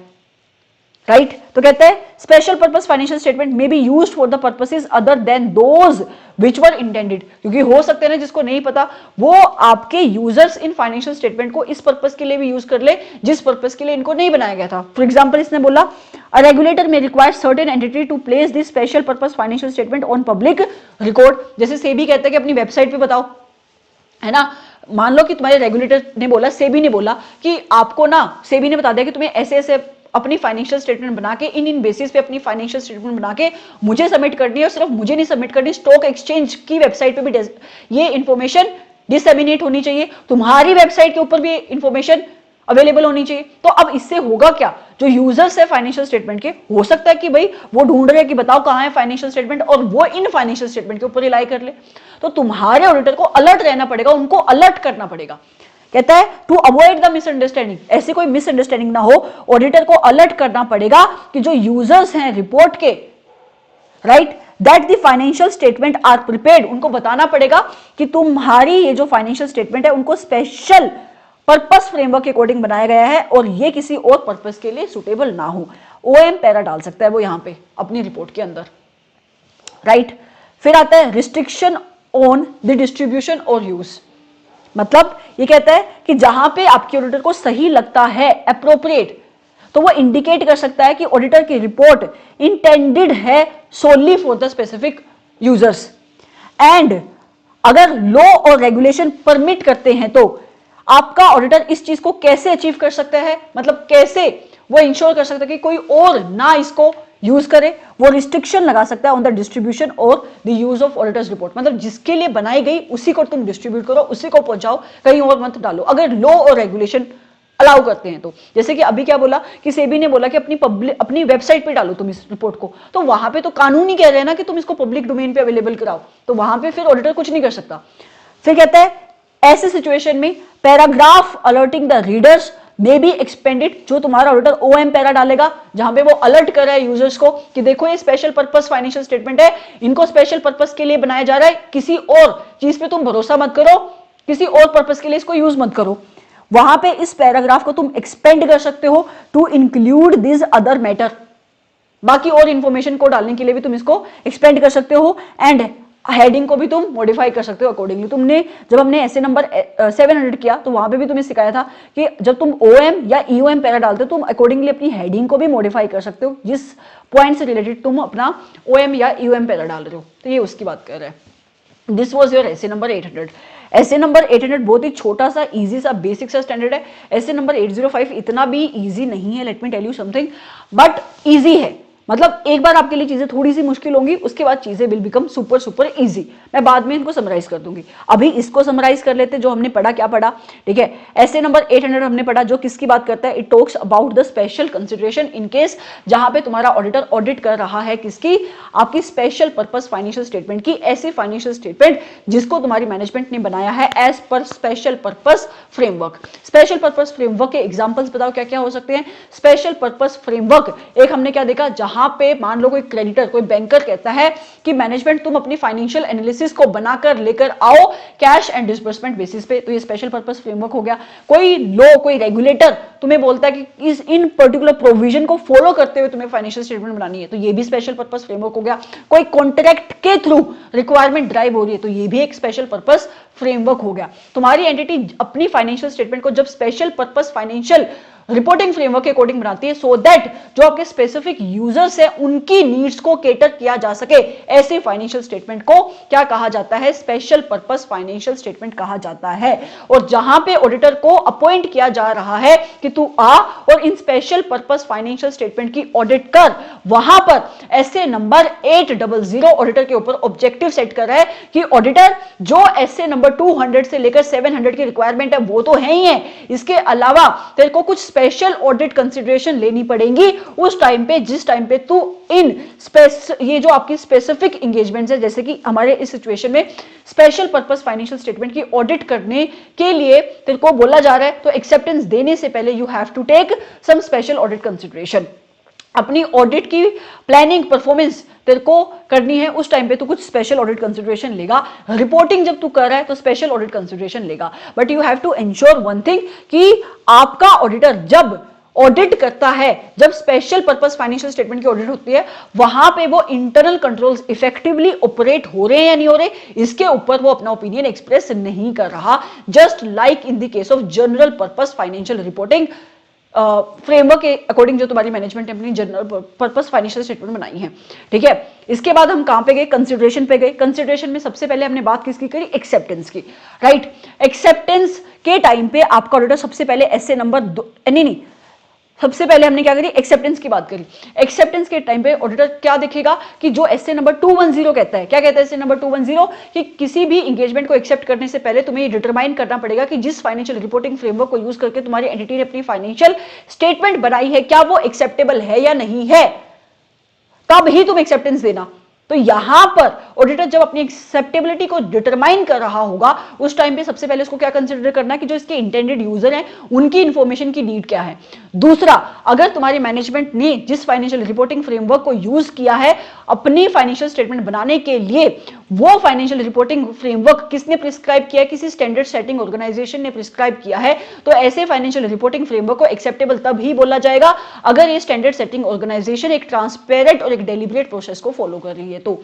राइट। तो कहते हैं special purpose financial statement may be used for the purposes other than those which were intended, क्योंकि हो सकते हैं ना जिसको नहीं पता वो आपके यूजर्स इन फाइनेंशियल स्टेटमेंट को इस पर्पस के लिए भी यूज कर ले जिस पर्पस के लिए इनको नहीं बनाया गया था। फॉर एग्जांपल इसने बोला a regulator may require certain entity to place this special purpose financial statement on public record, जैसे सेबी कहता है कि अपनी वेबसाइट पे बताओ, है ना। मान लो कि तुम्हारे रेगुलेटर ने बोला, सेबी ने बोला कि आपको ना, सेबी ने बता दिया कि तुम्हें ऐसे ऐसे अपनी फाइनेंशियल स्टेटमेंट बना के इन बेसिस पे अपनी फाइनेंशियल स्टेटमेंट बना के मुझे सबमिट करनी है, और सिर्फ मुझे नहीं सबमिट करनी, स्टॉक एक्सचेंज की वेबसाइट पे भी ये इंफॉर्मेशन डिसेमिनेट होनी चाहिए, तुम्हारी वेबसाइट के ऊपर भी इंफॉर्मेशन अवेलेबल होनी चाहिए। तो अब इससे होगा क्या, जो यूजर्स है फाइनेंशियल स्टेटमेंट के, हो सकता है कि भाई वो ढूंढ रहे हैं कि बताओ कहां है फाइनेंशियल स्टेटमेंट, और वो इन फाइनेंशियल स्टेटमेंट के ऊपर रिलाई कर ले, तो तुम्हारे ऑडिटर को अलर्ट रहना पड़ेगा, उनको अलर्ट करना पड़ेगा। कहता है टू अवॉइड द मिसअंडरस्टैंडिंग, ऐसी कोई मिसअंडरस्टैंडिंग ना हो, ऑडिटर को अलर्ट करना पड़ेगा कि जो यूजर्स हैं रिपोर्ट के, right, that the financial statement are prepared, उनको बताना पड़ेगा कि तुम्हारी ये जो फाइनेंशियल स्टेटमेंट है उनको स्पेशल पर्पस फ्रेमवर्क के अकॉर्डिंग बनाया गया है और ये किसी और पर्पस के लिए सुटेबल ना हो। ओएम पैरा डाल सकता है वो यहां पे अपनी रिपोर्ट के अंदर। राइट। फिर आता है रिस्ट्रिक्शन ऑन द डिस्ट्रीब्यूशन और यूज, मतलब ये कहता है कि जहां पे आपके ऑडिटर को सही लगता है, अप्रोप्रिएट, तो वो इंडिकेट कर सकता है कि ऑडिटर की रिपोर्ट इंटेंडेड है solely for the specific users. And अगर लॉ और रेगुलेशन परमिट करते हैं तो आपका ऑडिटर इस चीज को कैसे अचीव कर सकता है, मतलब कैसे वो इंश्योर कर सकता है कि कोई और ना इसको यूज करे, वो रिस्ट्रिक्शन लगा सकता है ऑन द डिस्ट्रीब्यूशन और the use of auditors report, मतलब जिसके लिए बनाई गई उसी को तुम डिस्ट्रीब्यूट करो, उसी को पहुंचाओ, कहीं और मत डालो, अगर लॉ और रेगुलेशन अलाउ करते हैं तो। जैसे कि अभी क्या बोला कि सेबी ने बोला कि अपनी वेबसाइट पे डालो तुम इस रिपोर्ट को, तो वहां पे तो कानून ही कह रहे हैं ना कि तुम इसको पब्लिक डोमेन पे अवेलेबल कराओ, तो वहां पे फिर ऑडिटर कुछ नहीं कर सकता। फिर कहता है ऐसे सिचुएशन में paragraph alerting the readers may be expanded, जो तुम्हारा ऑडिटर ओएम पैरा डालेगा जहां पे वो अलर्ट कर रहा है यूजर्स को कि देखो ये स्पेशल पर्पस फाइनेंशियल स्टेटमेंट है, इनको स्पेशल पर्पस के लिए बनाया जा रहा है, किसी और चीज पे तुम भरोसा मत करो, किसी और पर्पस के लिए इसको यूज मत करो। वहां पे इस पैराग्राफ को तुम एक्सपेंड कर सकते हो to include this other matter, बाकी और इंफॉर्मेशन को डालने के लिए भी तुम इसको एक्सपेंड कर सकते हो। एंड हेडिंग को भी तुम मॉडिफाई कर सकते हो अकॉर्डिंगली। तुमने जब हमने ऐसे नंबर 700 किया तो वहां पे भी तुम्हें सिखाया था कि जब तुम ओएम या ईओएम पैरा डालते हो तुम अकॉर्डिंगली अपनी हेडिंग को भी मॉडिफाई कर सकते हो, जिस पॉइंट से रिलेटेड तुम अपना ओएम या ईओएम पैरा डाल रहे हो, तो ये उसकी बात कर रहे हैं। दिस वॉज योर ऐसे नंबर 800। ऐसे नंबर 800 बहुत ही छोटा सा इजी सा बेसिक सा स्टैंडर्ड है। ऐसे नंबर 805 इतना भी इजी नहीं है, let me tell you something, but easy है, मतलब एक बार आपके लिए चीजें थोड़ी सी मुश्किल होंगी, उसके बाद चीजें will become super super easy. मैं बाद में इनको समराइज कर दूंगी, अभी इसको समराइज कर लेते जो हमने पढ़ा, क्या पढ़ा, ठीक है। ऐसे नंबर 800 हमने पढ़ा जो किसकी बात करता है, it talks about the special consideration in case जहां पे तुम्हारा ऑडिटर ऑडिट कर रहा है किसकी, आपकी स्पेशल पर्पस फाइनेंशियल स्टेटमेंट की, ऐसी फाइनेंशियल स्टेटमेंट जिसको तुम्हारी मैनेजमेंट ने बनाया है as per special purpose framework. Special purpose framework के एग्जांपल्स बताओ क्या क्या हो सकते हैं। स्पेशल पर्पस फ्रेमवर्क एक हमने क्या देखा, जहां पे मान लो कोई क्रेडिटर कोई बैंकर कहता है कि मैनेजमेंट तुम अपनी फाइनेंशियल एनालिसिस को बनाकर लेकर आओ कैश एंड डिसबर्समेंट बेसिस पे, तो ये स्पेशल पर्पस फ्रेमवर्क हो गया। कोई लॉ कोई रेगुलेटर तुम्हें बोलता है कि इस इन पर्टिकुलर प्रोविजन को फॉलो करते हुए तुम्हें फाइनेंशियल स्टेटमेंट बनानी है, तो ये भी स्पेशल पर्पस फ्रेमवर्क हो गया। कोई कॉन्ट्रैक्ट के थ्रू रिक्वायरमेंट ड्राइव हो रही है तो ये भी एक स्पेशल पर्पस फ्रेमवर्क हो गया। तुम्हारी एंटिटी अपनी फाइनेंशियल स्टेटमेंट को जब special purpose financial reporting framework के अकॉर्डिंग बनाती है सो दैट जो आपके स्पेसिफिक यूजर्स है उनकी नीड्स को केटर किया जा सके, ऐसे फाइनेंशियल स्टेटमेंट को क्या कहा जाता है, स्पेशल पर्पस फाइनेंशियल स्टेटमेंट कहा जाता है। और जहां पे ऑडिटर को अपॉइंट किया जा रहा है कि तू आ और इन स्पेशल पर्पस फाइनेंशियल स्टेटमेंट की ऑडिट कर, वहां पर ऐसे नंबर 800 ऑडिटर के ऊपर ऑब्जेक्टिव सेट कर रहा है कि ऑडिटर जो ऐसे नंबर 200 से लेकर 700 की रिक्वायरमेंट है वो तो है ही है, इसके अलावा तेरे को कुछ स्पेशल ऑडिट कंसीडरेशन लेनी पड़ेगी उस टाइम पे जिस टाइम पे तू इन ये जो आपकी स्पेसिफिक एंगेजमेंट्स है, जैसे कि हमारे इस सिचुएशन में स्पेशल पर्पस फाइनेंशियल स्टेटमेंट की ऑडिट करने के लिए तेरे को बोला जा रहा है, तो एक्सेप्टेंस देने से पहले you have to take some special audit consideration. अपनी ऑडिट की प्लानिंग परफॉर्मेंस तेरे को करनी है उस टाइम पे तो कुछ स्पेशल ऑडिट कंसीडरेशन लेगा। रिपोर्टिंग जब तू कर रहा है तो स्पेशल ऑडिट कंसीडरेशन लेगा, but you have to ensure one thing कि आपका ऑडिटर जब ऑडिट करता है, जब स्पेशल पर्पस फाइनेंशियल स्टेटमेंट की ऑडिट होती है, वहां पे वो इंटरनल कंट्रोल्स इफेक्टिवली ऑपरेट हो रहे हैं या नहीं हो रहे, इसके ऊपर वो अपना ओपिनियन एक्सप्रेस नहीं कर रहा। Just like in the case of general purpose financial reporting framework के अकॉर्डिंग जो तुम्हारी मैनेजमेंट ने अपनी जनरल पर्पस फाइनेंशियल स्टेटमेंट बनाई है, ठीक है। इसके बाद हम कहां पे गए, कंसीडरेशन पे गए। कंसीडरेशन में सबसे पहले हमने बात किसकी करी, एक्सेप्टेंस की, राइट। एक्सेप्टेंस के टाइम पे आपका ऑडिटर सबसे पहले ऐसे नंबर नहीं सबसे पहले हमने क्या करी, एक्सेप्टेंस की बात करी। एक्सेप्टेंस के टाइम पे ऑडिटर क्या देखेगा कि जो एसए नंबर 210 कहता है, क्या कहता है एसए नंबर 210 कि किसी भी एंगेजमेंट को एक्सेप्ट करने से पहले तुम्हें ये डिटरमाइन करना पड़ेगा कि जिस फाइनेंशियल रिपोर्टिंग फ्रेमवर्क को यूज करके तुम्हारी एंटिटी ने अपनी फाइनेंशियल स्टेटमेंट बनाई है क्या वो एक्सेप्टेबल है या नहीं है, तब ही तुम एक्सेप्टेंस देना। तो यहां पर ऑडिटर जब अपनी एक्सेप्टेबिलिटी को डिटरमाइन कर रहा होगा उस टाइम पे सबसे पहले उसको क्या कंसीडर करना है कि जो इसके इंटेंडेड यूजर हैं उनकी इंफॉर्मेशन की नीड क्या है। दूसरा, अगर तुम्हारी मैनेजमेंट ने जिस फाइनेंशियल रिपोर्टिंग फ्रेमवर्क को यूज किया है अपनी फाइनेंशियल स्टेटमेंट बनाने के लिए, वो फाइनेंशियल रिपोर्टिंग फ्रेमवर्क किसने प्रिस्क्राइब किया है, किसी स्टैंडर्ड सेटिंग ऑर्गेनाइजेशन ने प्रिस्क्राइब किया है, तो ऐसे फाइनेंशियल रिपोर्टिंग फ्रेमवर्क को एक्सेप्टेबल तब ही बोला जाएगा अगर ये स्टैंडर्ड सेटिंग ऑर्गेनाइजेशन एक ट्रांसपेरेंट और एक डेलिब्रेट प्रोसेस को फॉलो कर रही है। तो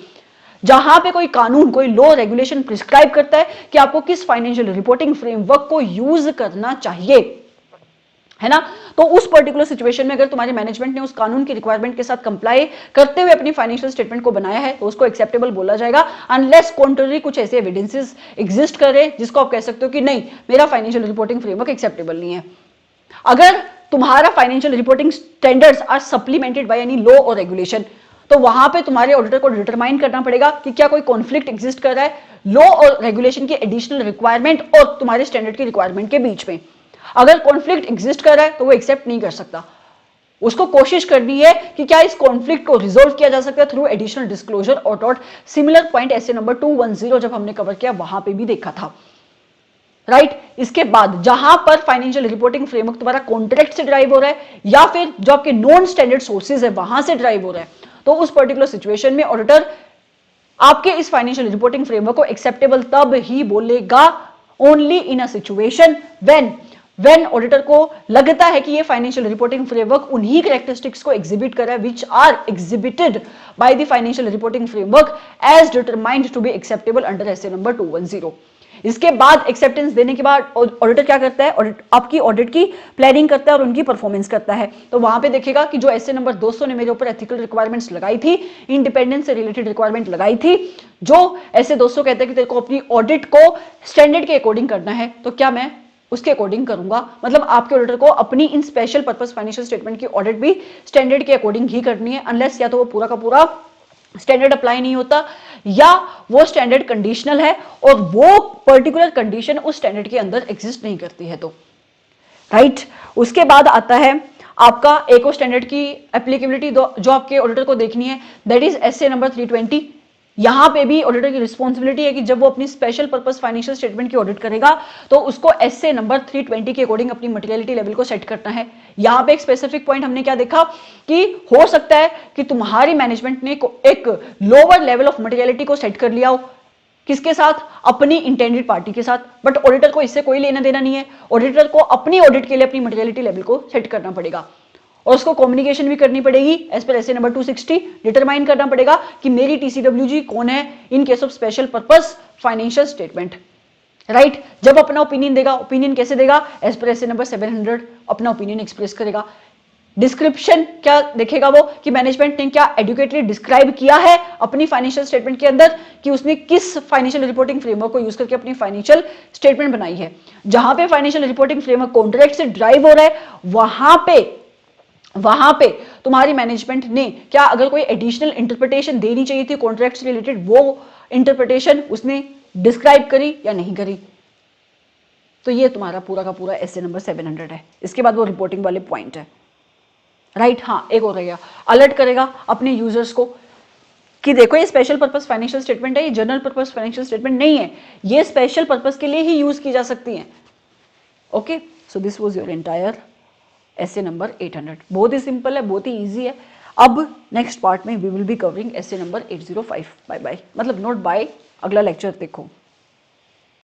जहां पे कोई कानून, कोई लॉ रेगुलेशन प्रिस्क्राइब करता है कि आपको किस फाइनेंशियल रिपोर्टिंग फ्रेमवर्क को यूज करना चाहिए, है ना। तो उस पर्टिकुलर सिचुएशन में अगर तुम्हारे मैनेजमेंट ने उस कानून की रिक्वायरमेंट के साथ कंप्लाई करते हुए अपनी फाइनेंशियल स्टेटमेंट को बनाया है तो उसको एक्सेप्टेबल बोला जाएगा, अनलेस कॉन्ट्ररी कुछ ऐसे एविडेंसेस एग्जिस्ट करे जिसको आप कह सकते हो कि नहीं, मेरा फाइनेंशियल रिपोर्टिंग फ्रेमवर्क एक्सेप्टेबल नहीं है। अगर तुम्हारा financial reporting standards are supplemented by any law और रेगुलेशन, तो वहां पे तुम्हारे ऑडिटर को डिटरमाइन करना पड़ेगा कि क्या कोई कॉन्फ्लिक्ट एग्जिस्ट कर रहा है लॉ और रेगुलेशन की एडिशनल रिक्वायरमेंट और तुम्हारे स्टैंडर्ड की रिक्वायरमेंट के बीच में। अगर कॉन्फ्लिक्ट एग्जिस्ट कर रहा है तो वो एक्सेप्ट नहीं कर सकता, उसको कोशिश करनी है कि क्या इस कॉन्फ्लिक्ट को रिजोल्व किया जा सकता है थ्रू एडिशनल डिस्क्लोजर और नॉट। सिमिलर पॉइंट ऐसे नंबर 210 जब हमने कवर किया वहां पे भी देखा था, राइट। इसके बाद जहां पर फाइनेंशियल रिपोर्टिंग फ्रेमवर्क तुम्हारा कॉन्ट्रैक्ट से ड्राइव हो रहा है या फिर जो आपके नॉन स्टैंडर्ड सोर्सेज है वहां से ड्राइव हो रहा है, तो उस पर्टिकुलर सिचुएशन में ऑडिटर आपके इस फाइनेंशियल रिपोर्टिंग फ्रेमवर्क को एक्सेप्टेबल तब ही बोलेगा, only in a situation when auditor को लगता है कि ये फाइनेंशियल रिपोर्टिंग फ्रेमवर्क उन्हीं कैरेक्टरिस्टिक्स को एग्जिबिट कर रहा है which are exhibited by the financial reporting framework as determined to be acceptable under SA number 210। इसके बाद एक्सेप्टेंस देने के बाद ऑडिटर क्या करता है, आपकी ऑडिट की प्लानिंग करता है और उनकी परफॉर्मेंस करता है। तो वहां पे देखेगा कि जो एसए नंबर 200 ने मेरे ऊपर एथिकल रिक्वायरमेंट्स लगाई थी, इंडिपेंडेंस से रिलेटेड रिक्वायरमेंट लगाई थी, जो एसए 200 कहता है कि तेरे को अपनी ऑडिट को स्टैंडर्ड के अकॉर्डिंग करना है, तो क्या मैं उसके अकॉर्डिंग करूंगा। मतलब आपके ऑडिटर को अपनी इन स्पेशल पर्पस फाइनेंशियल स्टेटमेंट की ऑडिट भी स्टैंडर्ड के अकॉर्डिंग ही करनी है, अनलेस या तो वो पूरा का पूरा स्टैंडर्ड अप्लाई नहीं होता या वो स्टैंडर्ड कंडीशनल है और वो पर्टिकुलर कंडीशन उस स्टैंडर्ड के अंदर एग्जिस्ट नहीं करती है, तो राइट। उसके बाद आता है आपका एक और स्टैंडर्ड की एप्लीकेबिलिटी जो आपके ऑडिटर को देखनी है, दैट इज एसए नंबर 320। यहां पे भी ऑडिटर की रिस्पॉन्सिबिलिटी है कि जब वो अपनी स्पेशल पर्पस फाइनेंशियल स्टेटमेंट की ऑडिट करेगा तो उसको एसए नंबर 320 के अकॉर्डिंग अपनी मटेरियलिटी लेवल को सेट करना है। यहां पे एक स्पेसिफिक पॉइंट हमने क्या देखा कि हो सकता है कि तुम्हारी मैनेजमेंट ने एक लोअर लेवल ऑफ मटेरियलिटी को सेट कर लिया हो, किसके साथ, अपनी इंटेंडेड पार्टी के साथ, बट ऑडिटर को इससे कोई लेना देना नहीं है। ऑडिटर को अपनी ऑडिट के लिए अपनी मटेरियलिटी लेवल को सेट करना पड़ेगा और उसको कम्युनिकेशन भी करनी पड़ेगी as per SA number 260। Determine करना पड़ेगा कि मेरी टीसीडब्ल्यूजी कौन है in case of special purpose financial statement, right. जब अपना ओपिनियन देगा, ओपिनियन कैसे देगा, एज पर एसए नंबर 700 अपना ओपिनियन एक्सप्रेस करेगा। डिस्क्रिप्शन क्या देखेगा वो कि मैनेजमेंट ने क्या एडुकेटली डिस्क्राइब किया है अपनी फाइनेंशियल स्टेटमेंट के अंदर कि उसने किस फाइनेंशियल रिपोर्टिंग फ्रेमवर्क को यूज करके अपनी फाइनेंशियल स्टेटमेंट बनाई है। जहां पे फाइनेंशियल रिपोर्टिंग फ्रेमवर्क कॉन्ट्रैक्ट से ड्राइव हो रहा है वहां पे तुम्हारी मैनेजमेंट ने क्या अगर कोई एडिशनल इंटरप्रिटेशन देनी चाहिए थी कॉन्ट्रैक्ट से रिलेटेड, वो इंटरप्रिटेशन उसने डिस्क्राइब करी या नहीं करी, तो ये तुम्हारा पूरा का पूरा एसए नंबर 700 है। इसके बाद वो रिपोर्टिंग वाले पॉइंट है, राइट। हाँ, एक और रहेगा, अलर्ट करेगा अपने यूजर्स को कि देखो ये स्पेशल पर्पस फाइनेंशियल स्टेटमेंट है, ये जनरल पर्पस फाइनेंशियल स्टेटमेंट नहीं है, ये स्पेशल पर्पस के लिए ही यूज की जा सकती है। Okay, so this was your entire S A number 800। बहुत ही सिंपल है, बहुत ही इजी है। अब नेक्स्ट पार्ट में we will be covering SA number 805। Bye bye, मतलब नोट बाय, अगला लेक्चर देखो।